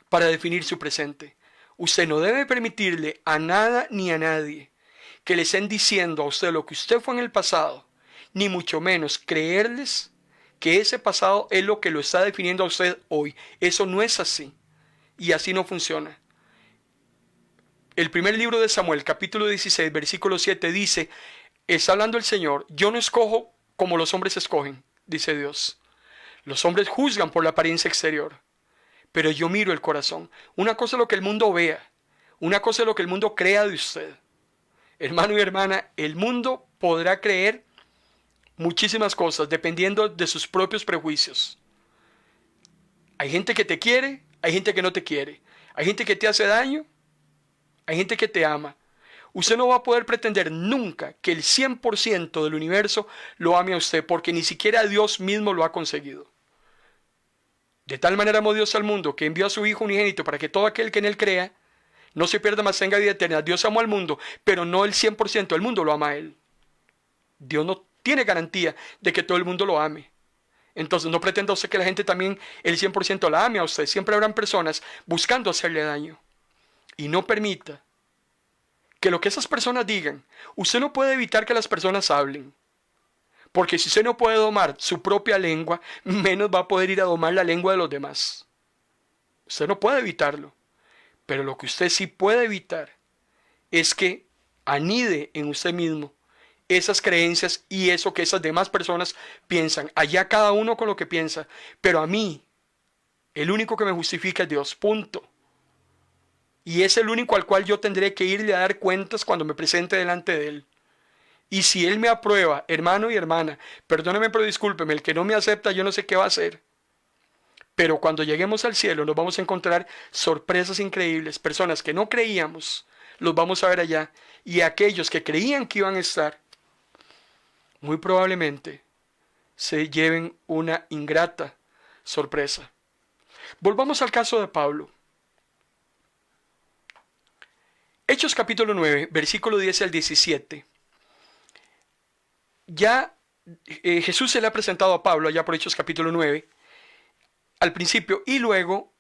Speaker 1: para definir su presente. Usted no debe permitirle a nada ni a nadie que le estén diciendo a usted lo que usted fue en el pasado, ni mucho menos creerles que ese pasado es lo que lo está definiendo a usted hoy. Eso no es así, y así no funciona. El primer libro de Samuel, capítulo 16, versículo 7 dice, está hablando el Señor, yo no escojo como los hombres escogen, dice Dios. Los hombres juzgan por la apariencia exterior, pero yo miro el corazón. Una cosa es lo que el mundo vea, una cosa es lo que el mundo crea de usted. Hermano y hermana, el mundo podrá creer muchísimas cosas dependiendo de sus propios prejuicios. Hay gente que te quiere, hay gente que no te quiere. Hay gente que te hace daño, hay gente que te ama. Usted no va a poder pretender nunca que el 100% del universo lo ame a usted, porque ni siquiera Dios mismo lo ha conseguido. De tal manera amó Dios al mundo que envió a su Hijo unigénito para que todo aquel que en él crea no se pierda, mas tenga vida eterna. Dios amó al mundo, pero no el 100% del mundo lo ama a él. Dios no tiene garantía de que todo el mundo lo ame. Entonces no pretenda usted que la gente también el 100% la ame a usted. Siempre habrán personas buscando hacerle daño. Y no permita que lo que esas personas digan, usted no puede evitar que las personas hablen. Porque si usted no puede domar su propia lengua, menos va a poder ir a domar la lengua de los demás. Usted no puede evitarlo. Pero lo que usted sí puede evitar es que anide en usted mismo esas creencias y eso que esas demás personas piensan. Allá cada uno con lo que piensa. Pero a mí, el único que me justifica es Dios. Punto. Y es el único al cual yo tendré que irle a dar cuentas cuando me presente delante de Él. Y si Él me aprueba, hermano y hermana, perdóneme pero discúlpeme, el que no me acepta yo no sé qué va a hacer. Pero cuando lleguemos al cielo nos vamos a encontrar sorpresas increíbles. Personas que no creíamos, los vamos a ver allá. Y aquellos que creían que iban a estar, muy probablemente se lleven una ingrata sorpresa. Volvamos al caso de Pablo. Hechos capítulo 9, versículo 10 al 17. Ya Jesús se le ha presentado a Pablo allá por Hechos capítulo 9, al principio, y luego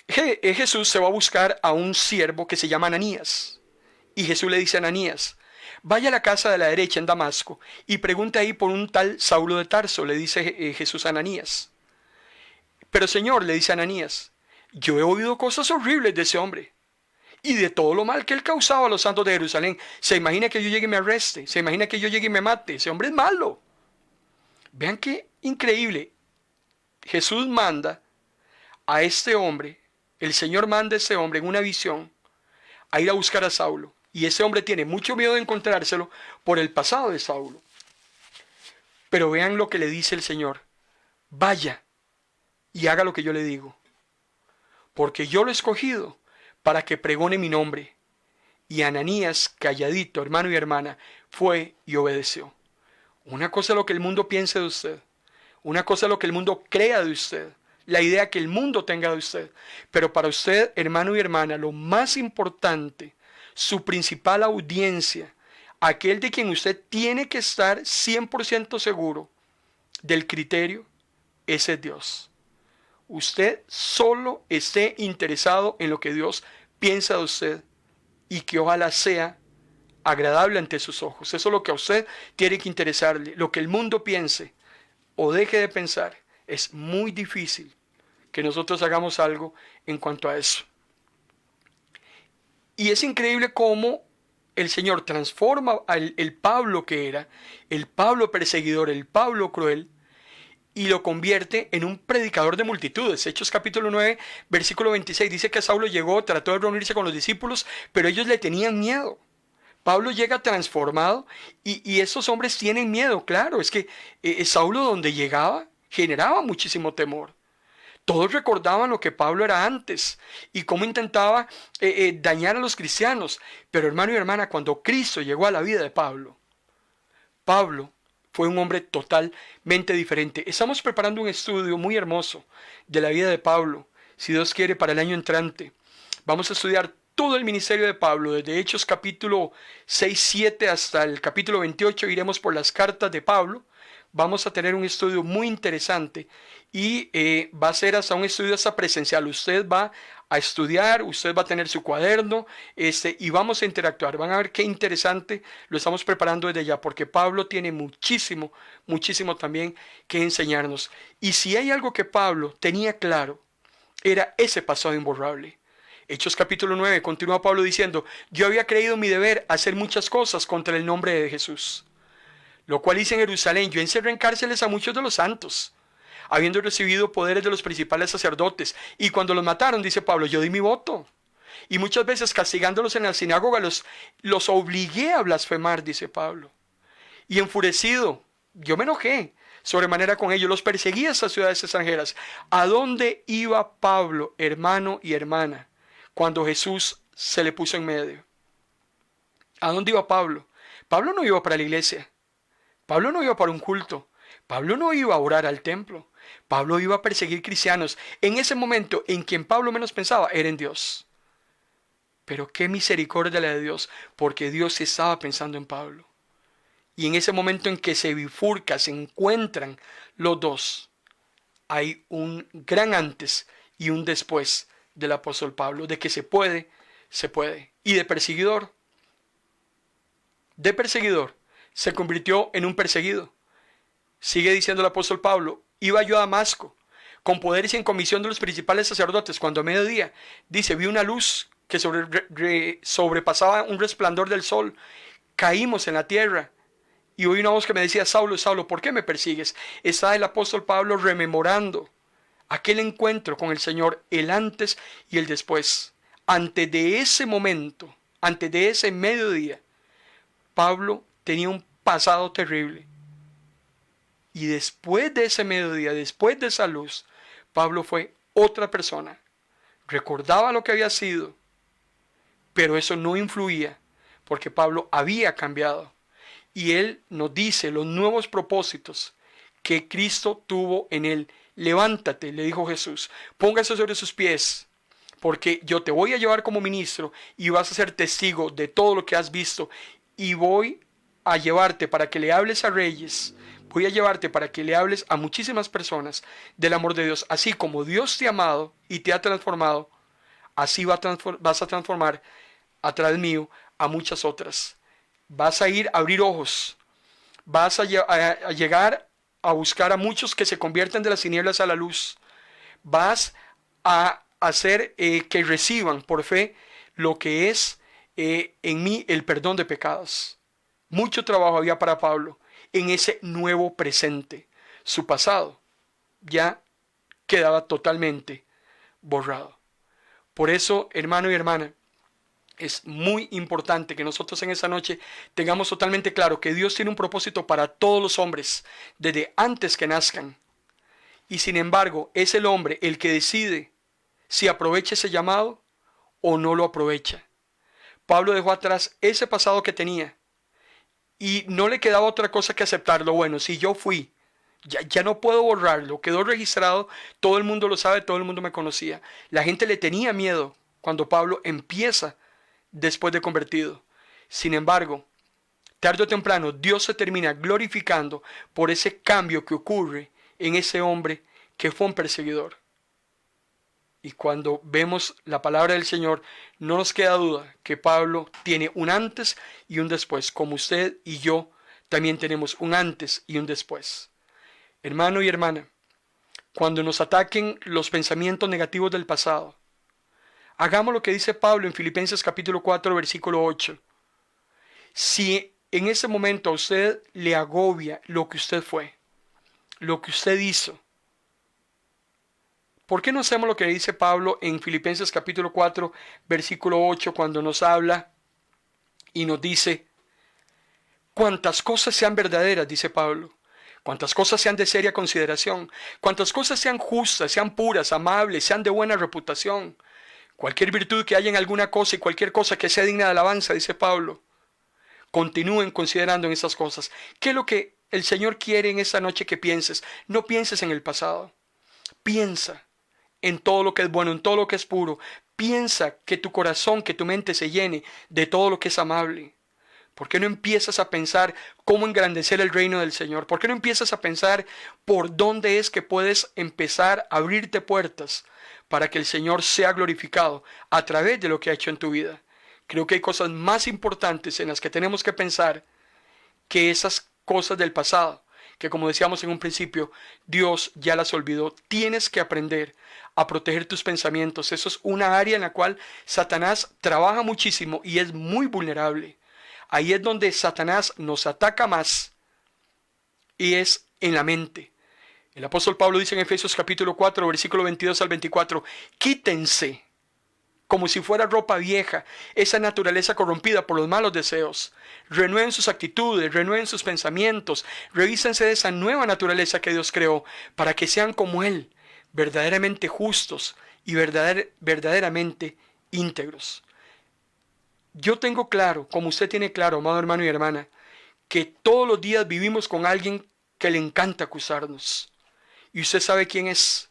Speaker 1: Jesús se va a buscar a un siervo que se llama Ananías. Y Jesús le dice a Ananías, vaya a la casa de la derecha en Damasco y pregunte ahí por un tal Saulo de Tarso, le dice Jesús a Ananías. Pero Señor, le dice Ananías, yo he oído cosas horribles de ese hombre y de todo lo mal que él causaba a los santos de Jerusalén. Se imagina que yo llegue y me arreste, se imagina que yo llegue y me mate. Ese hombre es malo. Vean qué increíble. Jesús manda a este hombre, el Señor manda a este hombre en una visión a ir a buscar a Saulo. Y ese hombre tiene mucho miedo de encontrárselo por el pasado de Saulo. Pero vean lo que le dice el Señor. Vaya y haga lo que yo le digo. Porque yo lo he escogido para que pregone mi nombre. Y Ananías, calladito, hermano y hermana, fue y obedeció. Una cosa es lo que el mundo piense de usted. Una cosa es lo que el mundo crea de usted. La idea que el mundo tenga de usted. Pero para usted, hermano y hermana, lo más importante, su principal audiencia, aquel de quien usted tiene que estar 100% seguro del criterio, ese es Dios. Usted solo esté interesado en lo que Dios piensa de usted y que ojalá sea agradable ante sus ojos. Eso es lo que a usted tiene que interesarle. Lo que el mundo piense o deje de pensar, es muy difícil que nosotros hagamos algo en cuanto a eso. Y es increíble cómo el Señor transforma al Pablo que era, el Pablo perseguidor, el Pablo cruel, y lo convierte en un predicador de multitudes. Hechos capítulo 9, versículo 26, dice que Saulo llegó, trató de reunirse con los discípulos, pero ellos le tenían miedo. Pablo llega transformado y esos hombres tienen miedo, claro, es que Saulo donde llegaba generaba muchísimo temor. Todos recordaban lo que Pablo era antes y cómo intentaba dañar a los cristianos. Pero hermano y hermana, cuando Cristo llegó a la vida de Pablo, Pablo fue un hombre totalmente diferente. Estamos preparando un estudio muy hermoso de la vida de Pablo, si Dios quiere, para el año entrante. Vamos a estudiar todo el ministerio de Pablo, desde Hechos capítulo 6, 7 hasta el capítulo 28, iremos por las cartas de Pablo. Vamos a tener un estudio muy interesante y va a ser hasta un estudio hasta presencial. Usted va a estudiar, usted va a tener su cuaderno y vamos a interactuar. Van a ver qué interesante, lo estamos preparando desde ya, porque Pablo tiene muchísimo, muchísimo también que enseñarnos. Y si hay algo que Pablo tenía claro, era ese pasado imborrable. Hechos capítulo 9, continúa Pablo diciendo: yo había creído mi deber hacer muchas cosas contra el nombre de Jesús, lo cual hice en Jerusalén. Yo encerré en cárceles a muchos de los santos, habiendo recibido poderes de los principales sacerdotes. Y cuando los mataron, dice Pablo, yo di mi voto. Y muchas veces castigándolos en la sinagoga, los obligué a blasfemar, dice Pablo. Y enfurecido, yo me enojé sobremanera con ellos, los perseguí a esas ciudades extranjeras. ¿A dónde iba Pablo, hermano y hermana, cuando Jesús se le puso en medio? ¿A dónde iba Pablo? Pablo no iba para la iglesia. Pablo no iba para un culto. Pablo no iba a orar al templo. Pablo iba a perseguir cristianos. En ese momento, en quien Pablo menos pensaba era en Dios. Pero qué misericordia la de Dios, porque Dios estaba pensando en Pablo. Y en ese momento en que se bifurca, se encuentran los dos, hay un gran antes y un después del apóstol Pablo, de que se puede, se puede. Y de perseguidor se convirtió en un perseguido. Sigue diciendo el apóstol Pablo: iba yo a Damasco con poderes y en comisión de los principales sacerdotes, cuando a mediodía, dice, vi una luz que sobrepasaba un resplandor del sol. Caímos en la tierra y oí una voz que me decía: Saulo, Saulo, ¿por qué me persigues? Está el apóstol Pablo rememorando aquel encuentro con el Señor, el antes y el después. Antes de ese momento, antes de ese mediodía, Pablo tenía un pasado terrible. Y después de ese mediodía, después de esa luz, Pablo fue otra persona. Recordaba lo que había sido, pero eso no influía, porque Pablo había cambiado. Y él nos dice los nuevos propósitos que Cristo tuvo en él. Levántate, le dijo Jesús, póngase sobre sus pies, porque yo te voy a llevar como ministro y vas a ser testigo de todo lo que has visto. Y voy a llevarte para que le hables a reyes. Voy a llevarte para que le hables a muchísimas personas del amor de Dios. Así como Dios te ha amado y te ha transformado, así vas a transformar a través mío a muchas otras. Vas a ir a abrir ojos. Vas a llegar a buscar a muchos que se conviertan de las tinieblas a la luz. Vas a hacer que reciban por fe lo que es en mí el perdón de pecados. Mucho trabajo había para Pablo en ese nuevo presente. Su pasado ya quedaba totalmente borrado. Por eso, hermano y hermana, es muy importante que nosotros en esta noche tengamos totalmente claro que Dios tiene un propósito para todos los hombres desde antes que nazcan. Y sin embargo, es el hombre el que decide si aprovecha ese llamado o no lo aprovecha. Pablo dejó atrás ese pasado que tenía y no le quedaba otra cosa que aceptarlo. Bueno, si yo fui, ya no puedo borrarlo, quedó registrado, todo el mundo lo sabe, todo el mundo me conocía. La gente le tenía miedo cuando Pablo empieza después de convertido. Sin embargo, tarde o temprano Dios se termina glorificando por ese cambio que ocurre en ese hombre que fue un perseguidor. Y cuando vemos la palabra del Señor, no nos queda duda que Pablo tiene un antes y un después, como usted y yo también tenemos un antes y un después. Hermano y hermana, cuando nos ataquen los pensamientos negativos del pasado, hagamos lo que dice Pablo en Filipenses capítulo 4, versículo 8. Si en ese momento a usted le agobia lo que usted fue, lo que usted hizo, ¿por qué no hacemos lo que dice Pablo en Filipenses capítulo 4, versículo 8, cuando nos habla y nos dice: cuantas cosas sean verdaderas, dice Pablo, cuantas cosas sean de seria consideración, cuantas cosas sean justas, sean puras, amables, sean de buena reputación, cualquier virtud que haya en alguna cosa y cualquier cosa que sea digna de alabanza, dice Pablo, continúen considerando en esas cosas. ¿Qué es lo que el Señor quiere en esta noche que pienses? No pienses en el pasado. Piensa en todo lo que es bueno, en todo lo que es puro. Piensa que tu corazón, que tu mente se llene de todo lo que es amable. ¿Por qué no empiezas a pensar cómo engrandecer el reino del Señor? ¿Por qué no empiezas a pensar por dónde es que puedes empezar a abrirte puertas para que el Señor sea glorificado a través de lo que ha hecho en tu vida? Creo que hay cosas más importantes en las que tenemos que pensar que esas cosas del pasado, que como decíamos en un principio, Dios ya las olvidó. Tienes que aprender a proteger tus pensamientos. Eso es una área en la cual Satanás trabaja muchísimo y es muy vulnerable. Ahí es donde Satanás nos ataca más y es en la mente. El apóstol Pablo dice en Efesios capítulo 4, versículo 22 al 24, quítense como si fuera ropa vieja, esa naturaleza corrompida por los malos deseos. Renueven sus actitudes, renueven sus pensamientos, revísense de esa nueva naturaleza que Dios creó, para que sean como Él, verdaderamente justos y verdaderamente íntegros. Yo tengo claro, como usted tiene claro, amado hermano y hermana, que todos los días vivimos con alguien que le encanta acusarnos. Y usted sabe quién es.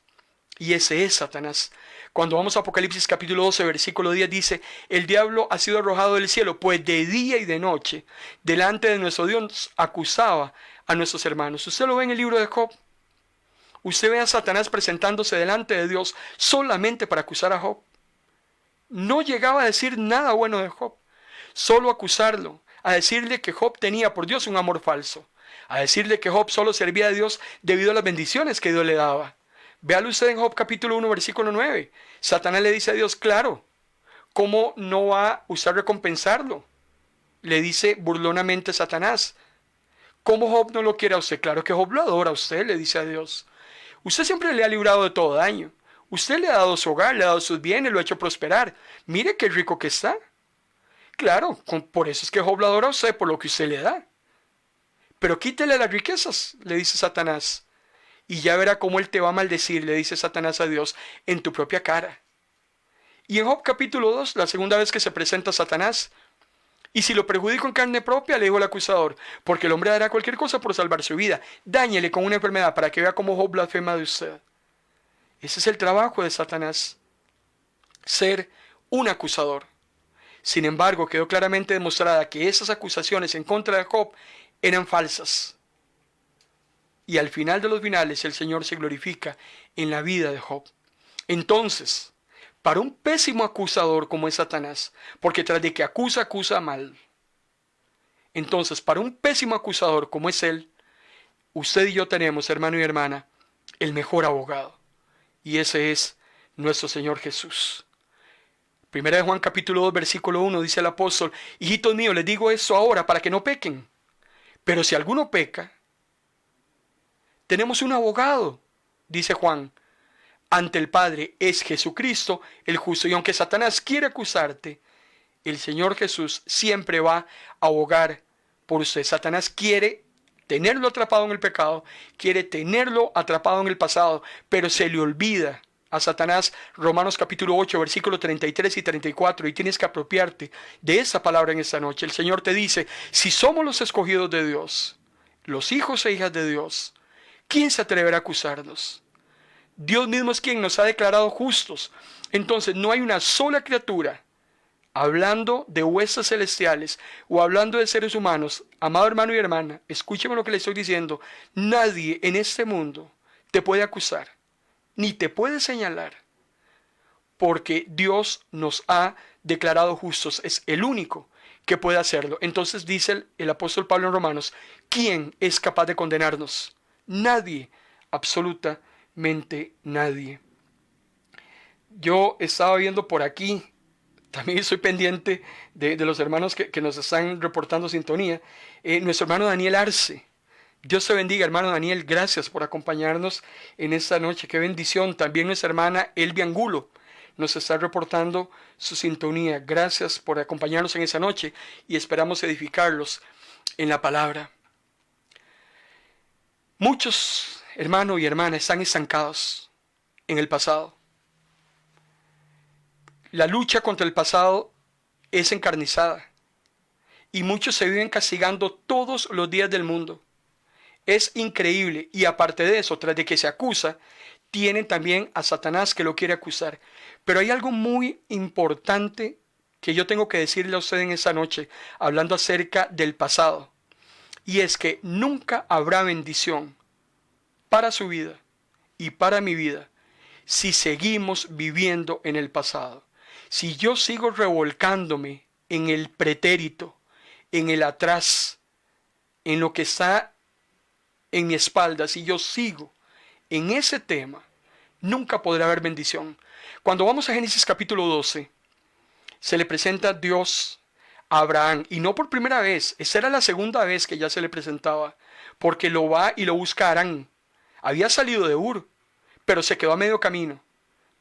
Speaker 1: Y ese es Satanás. Cuando vamos a Apocalipsis capítulo 12, versículo 10 dice, el diablo ha sido arrojado del cielo, pues de día y de noche, delante de nuestro Dios, acusaba a nuestros hermanos. Usted lo ve en el libro de Job. Usted ve a Satanás presentándose delante de Dios solamente para acusar a Job. No llegaba a decir nada bueno de Job, solo acusarlo, a decirle que Job tenía por Dios un amor falso, a decirle que Job solo servía a Dios debido a las bendiciones que Dios le daba. Véalo usted en Job capítulo 1, versículo 9. Satanás le dice a Dios, claro, ¿cómo no va usted a recompensarlo? Le dice burlonamente Satanás. ¿Cómo Job no lo quiere a usted? Claro que Job lo adora a usted, le dice a Dios. Usted siempre le ha librado de todo daño. Usted le ha dado su hogar, le ha dado sus bienes, lo ha hecho prosperar. Mire qué rico que está. Claro, por eso es que Job lo adora a usted, por lo que usted le da. Pero quítele las riquezas, le dice Satanás. Y ya verá cómo él te va a maldecir, le dice Satanás a Dios, en tu propia cara. Y en Job capítulo 2, la segunda vez que se presenta Satanás, y si lo perjudico en carne propia, le dijo el acusador, porque el hombre hará cualquier cosa por salvar su vida. Dáñele con una enfermedad para que vea cómo Job blasfema de usted. Ese es el trabajo de Satanás, ser un acusador. Sin embargo, quedó claramente demostrada que esas acusaciones en contra de Job eran falsas. Y al final de los finales el Señor se glorifica en la vida de Job. Entonces, para un pésimo acusador como es Satanás, porque tras de que acusa, acusa mal. Entonces, para un pésimo acusador como es él, usted y yo tenemos, hermano y hermana, el mejor abogado. Y ese es nuestro Señor Jesús. Primera de Juan capítulo 2, versículo 1 dice el apóstol, hijitos míos, les digo esto ahora para que no pequen. Pero si alguno peca, tenemos un abogado, dice Juan, ante el Padre, es Jesucristo el justo. Y aunque Satanás quiere acusarte, el Señor Jesús siempre va a abogar por usted. Satanás quiere tenerlo atrapado en el pecado, quiere tenerlo atrapado en el pasado, pero se le olvida a Satanás Romanos capítulo 8, versículos 33 y 34, y tienes que apropiarte de esa palabra en esta noche. El Señor te dice, si somos los escogidos de Dios, los hijos e hijas de Dios, ¿quién se atreverá a acusarnos? Dios mismo es quien nos ha declarado justos. Entonces no hay una sola criatura, hablando de huestes celestiales o hablando de seres humanos, amado hermano y hermana, escúcheme lo que le estoy diciendo, nadie en este mundo te puede acusar, ni te puede señalar, porque Dios nos ha declarado justos, es el único que puede hacerlo. Entonces dice el apóstol Pablo en Romanos, ¿quién es capaz de condenarnos? Nadie, absolutamente nadie. Yo estaba viendo por aquí, también estoy pendiente de los hermanos que nos están reportando sintonía, nuestro hermano Daniel Arce. Dios te bendiga, hermano Daniel, gracias por acompañarnos en esta noche, qué bendición. También nuestra hermana Elvia Angulo nos está reportando su sintonía. Gracias por acompañarnos en esa noche y esperamos edificarlos en la palabra. Muchos hermanos y hermanas están estancados en el pasado. La lucha contra el pasado es encarnizada y muchos se viven castigando todos los días del mundo. Es increíble, y aparte de eso, tras de que se acusa, tienen también a Satanás que lo quiere acusar. Pero hay algo muy importante que yo tengo que decirle a usted en esta noche, hablando acerca del pasado. Y es que nunca habrá bendición para su vida y para mi vida si seguimos viviendo en el pasado. Si yo sigo revolcándome en el pretérito, en el atrás, en lo que está en mi espalda, si yo sigo en ese tema, nunca podrá haber bendición. Cuando vamos a Génesis capítulo 12, se le presenta a Dios a Abraham, y no por primera vez, esa era la segunda vez que ya se le presentaba, porque lo va y lo busca Harán. Había salido de Ur, pero se quedó a medio camino.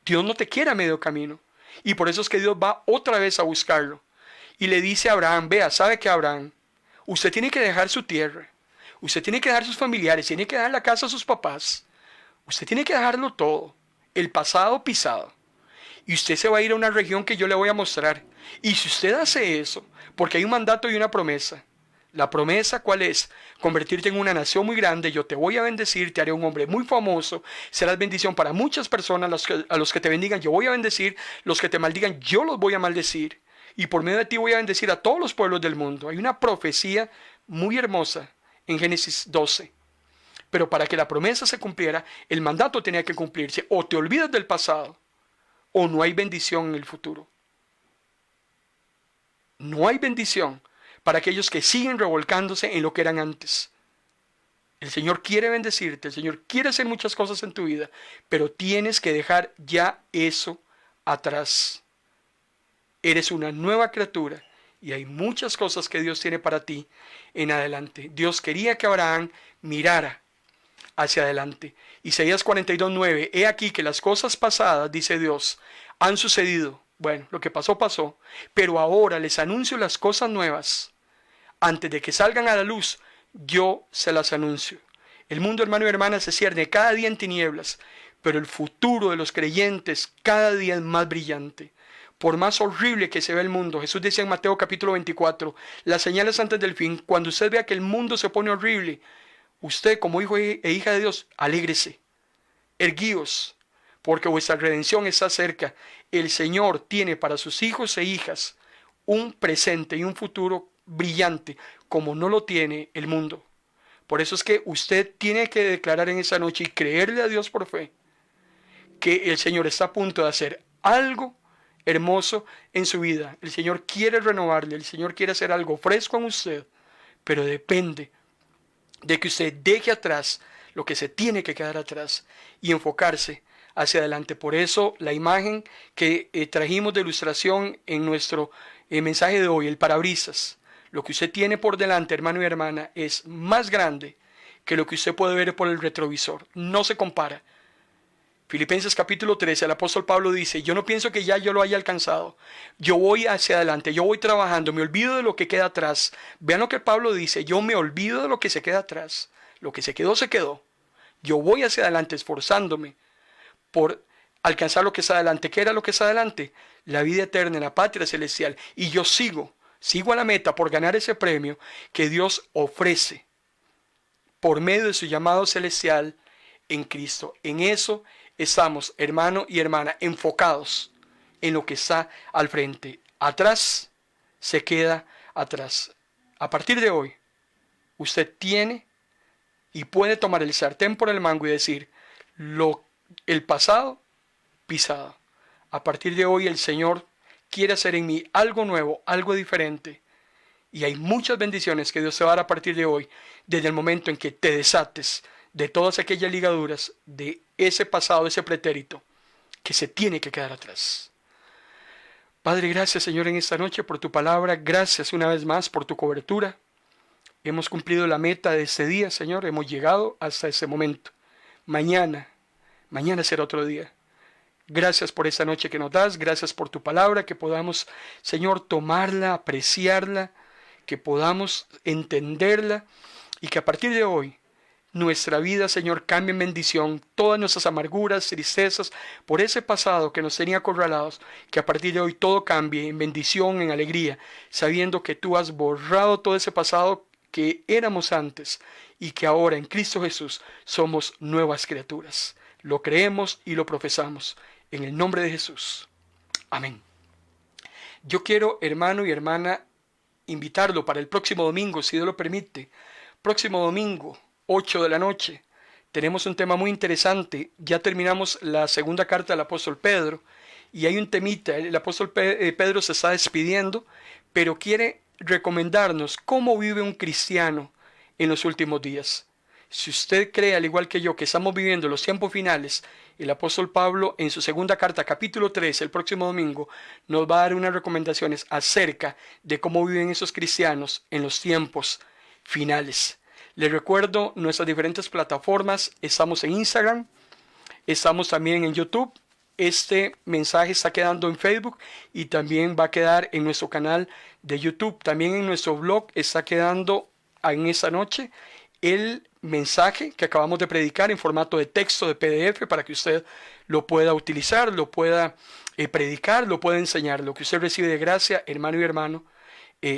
Speaker 1: Dios no te quiere a medio camino, y por eso es que Dios va otra vez a buscarlo. Y le dice a Abraham, vea, ¿sabe qué, Abraham? Usted tiene que dejar su tierra, usted tiene que dejar sus familiares, tiene que dejar la casa a sus papás, usted tiene que dejarlo todo, el pasado pisado. Y usted se va a ir a una región que yo le voy a mostrar. Y si usted hace eso, porque hay un mandato y una promesa. La promesa, ¿cuál es? Convertirte en una nación muy grande, yo te voy a bendecir, te haré un hombre muy famoso, serás bendición para muchas personas, a los que te bendigan yo voy a bendecir, los que te maldigan yo los voy a maldecir. Y por medio de ti voy a bendecir a todos los pueblos del mundo. Hay una profecía muy hermosa en Génesis 12. Pero para que la promesa se cumpliera, el mandato tenía que cumplirse. O te olvidas del pasado, o no hay bendición en el futuro. No hay bendición para aquellos que siguen revolcándose en lo que eran antes. El Señor quiere bendecirte, el Señor quiere hacer muchas cosas en tu vida, pero tienes que dejar ya eso atrás. Eres una nueva criatura y hay muchas cosas que Dios tiene para ti en adelante. Dios quería que Abraham mirara hacia adelante. Isaías 42:9, he aquí que las cosas pasadas, dice Dios, han sucedido. Bueno, lo que pasó, pasó, pero ahora les anuncio las cosas nuevas. Antes de que salgan a la luz, yo se las anuncio. El mundo, hermano y hermana, se cierne cada día en tinieblas, pero el futuro de los creyentes cada día es más brillante. Por más horrible que se vea el mundo, Jesús decía en Mateo capítulo 24, las señales antes del fin, cuando usted vea que el mundo se pone horrible, usted como hijo e hija de Dios, alégrese, erguíos, porque vuestra redención está cerca. El Señor tiene para sus hijos e hijas un presente y un futuro brillante, como no lo tiene el mundo. Por eso es que usted tiene que declarar en esa noche y creerle a Dios por fe, que el Señor está a punto de hacer algo hermoso en su vida. El Señor quiere renovarle, el Señor quiere hacer algo fresco en usted, pero depende de que usted deje atrás lo que se tiene que quedar atrás y enfocarse hacia adelante. Por eso la imagen que trajimos de ilustración en nuestro mensaje de hoy, el parabrisas, lo que usted tiene por delante, hermano y hermana, es más grande que lo que usted puede ver por el retrovisor. No se compara. Filipenses capítulo 13, el apóstol Pablo dice, yo no pienso que ya yo lo haya alcanzado, yo voy hacia adelante, yo voy trabajando, me olvido de lo que queda atrás. Vean lo que Pablo dice, yo me olvido de lo que se queda atrás, lo que se quedó, se quedó. Yo voy hacia adelante esforzándome por alcanzar lo que está adelante. ¿Qué era lo que está adelante? La vida eterna, la patria celestial. Y yo sigo a la meta por ganar ese premio que Dios ofrece por medio de su llamado celestial en Cristo. En eso estamos, hermano y hermana, enfocados en lo que está al frente. Atrás se queda atrás. A partir de hoy, usted tiene y puede tomar el sartén por el mango y decir, el pasado pisado. A partir de hoy el Señor quiere hacer en mí algo nuevo, algo diferente. Y hay muchas bendiciones que Dios te va a dar a partir de hoy, desde el momento en que te desates de todas aquellas ligaduras, de ese pasado, ese pretérito, que se tiene que quedar atrás. Padre, gracias Señor en esta noche por tu palabra, gracias una vez más por tu cobertura. Hemos cumplido la meta de este día, Señor, hemos llegado hasta ese momento. Mañana será otro día. Gracias por esta noche que nos das, gracias por tu palabra, que podamos, Señor, tomarla, apreciarla, que podamos entenderla y que a partir de hoy nuestra vida, Señor, cambie en bendición. Todas nuestras amarguras, tristezas, por ese pasado que nos tenía acorralados, que a partir de hoy todo cambie en bendición, en alegría, sabiendo que tú has borrado todo ese pasado que éramos antes y que ahora en Cristo Jesús somos nuevas criaturas. Lo creemos y lo profesamos. En el nombre de Jesús. Amén. Yo quiero, hermano y hermana, invitarlo para el próximo domingo, si Dios lo permite. Próximo domingo, 8 de la noche. Tenemos un tema muy interesante. Ya terminamos la segunda carta del apóstol Pedro y hay un temita. El apóstol Pedro se está despidiendo, pero quiere recomendarnos cómo vive un cristiano en los últimos días. Si usted cree, al igual que yo, que estamos viviendo los tiempos finales, el apóstol Pablo en su segunda carta, capítulo 3, el próximo domingo, nos va a dar unas recomendaciones acerca de cómo viven esos cristianos en los tiempos finales. Les recuerdo nuestras diferentes plataformas. Estamos en Instagram, estamos también en YouTube. Este mensaje está quedando en Facebook y también va a quedar en nuestro canal de YouTube. También en nuestro blog está quedando en esta noche el mensaje que acabamos de predicar en formato de texto, de PDF, para que usted lo pueda utilizar, lo pueda predicar, lo pueda enseñar. Lo que usted recibe de gracia, hermano y hermano,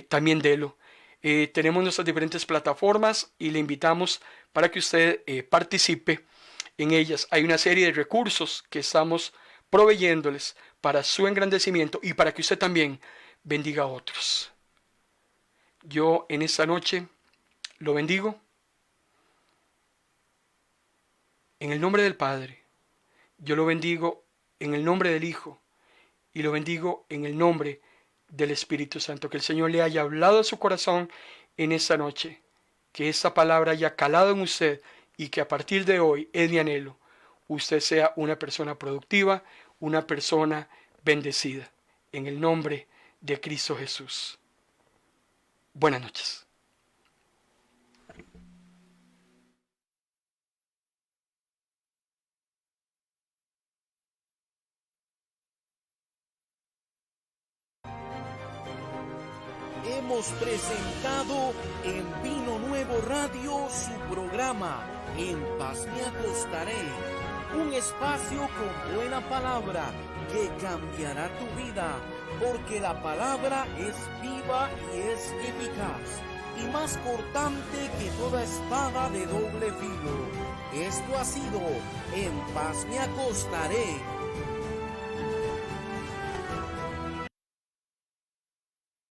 Speaker 1: también délo. Tenemos nuestras diferentes plataformas y le invitamos para que usted participe en ellas. Hay una serie de recursos que estamos proveyéndoles para su engrandecimiento y para que usted también bendiga a otros. Yo en esta noche lo bendigo en el nombre del Padre. Yo lo bendigo en el nombre del Hijo y lo bendigo en el nombre del Espíritu Santo. Que el Señor le haya hablado a su corazón en esta noche, que esta palabra haya calado en usted y que a partir de hoy es mi anhelo, usted sea una persona productiva, una persona bendecida, en el nombre de Cristo Jesús. Buenas noches.
Speaker 2: Hemos presentado en Vino Nuevo Radio su programa En Paz Me Acostaré, un espacio con buena palabra que cambiará tu vida, porque la palabra es viva y es eficaz y más cortante que toda espada de doble filo. Esto ha sido En Paz Me Acostaré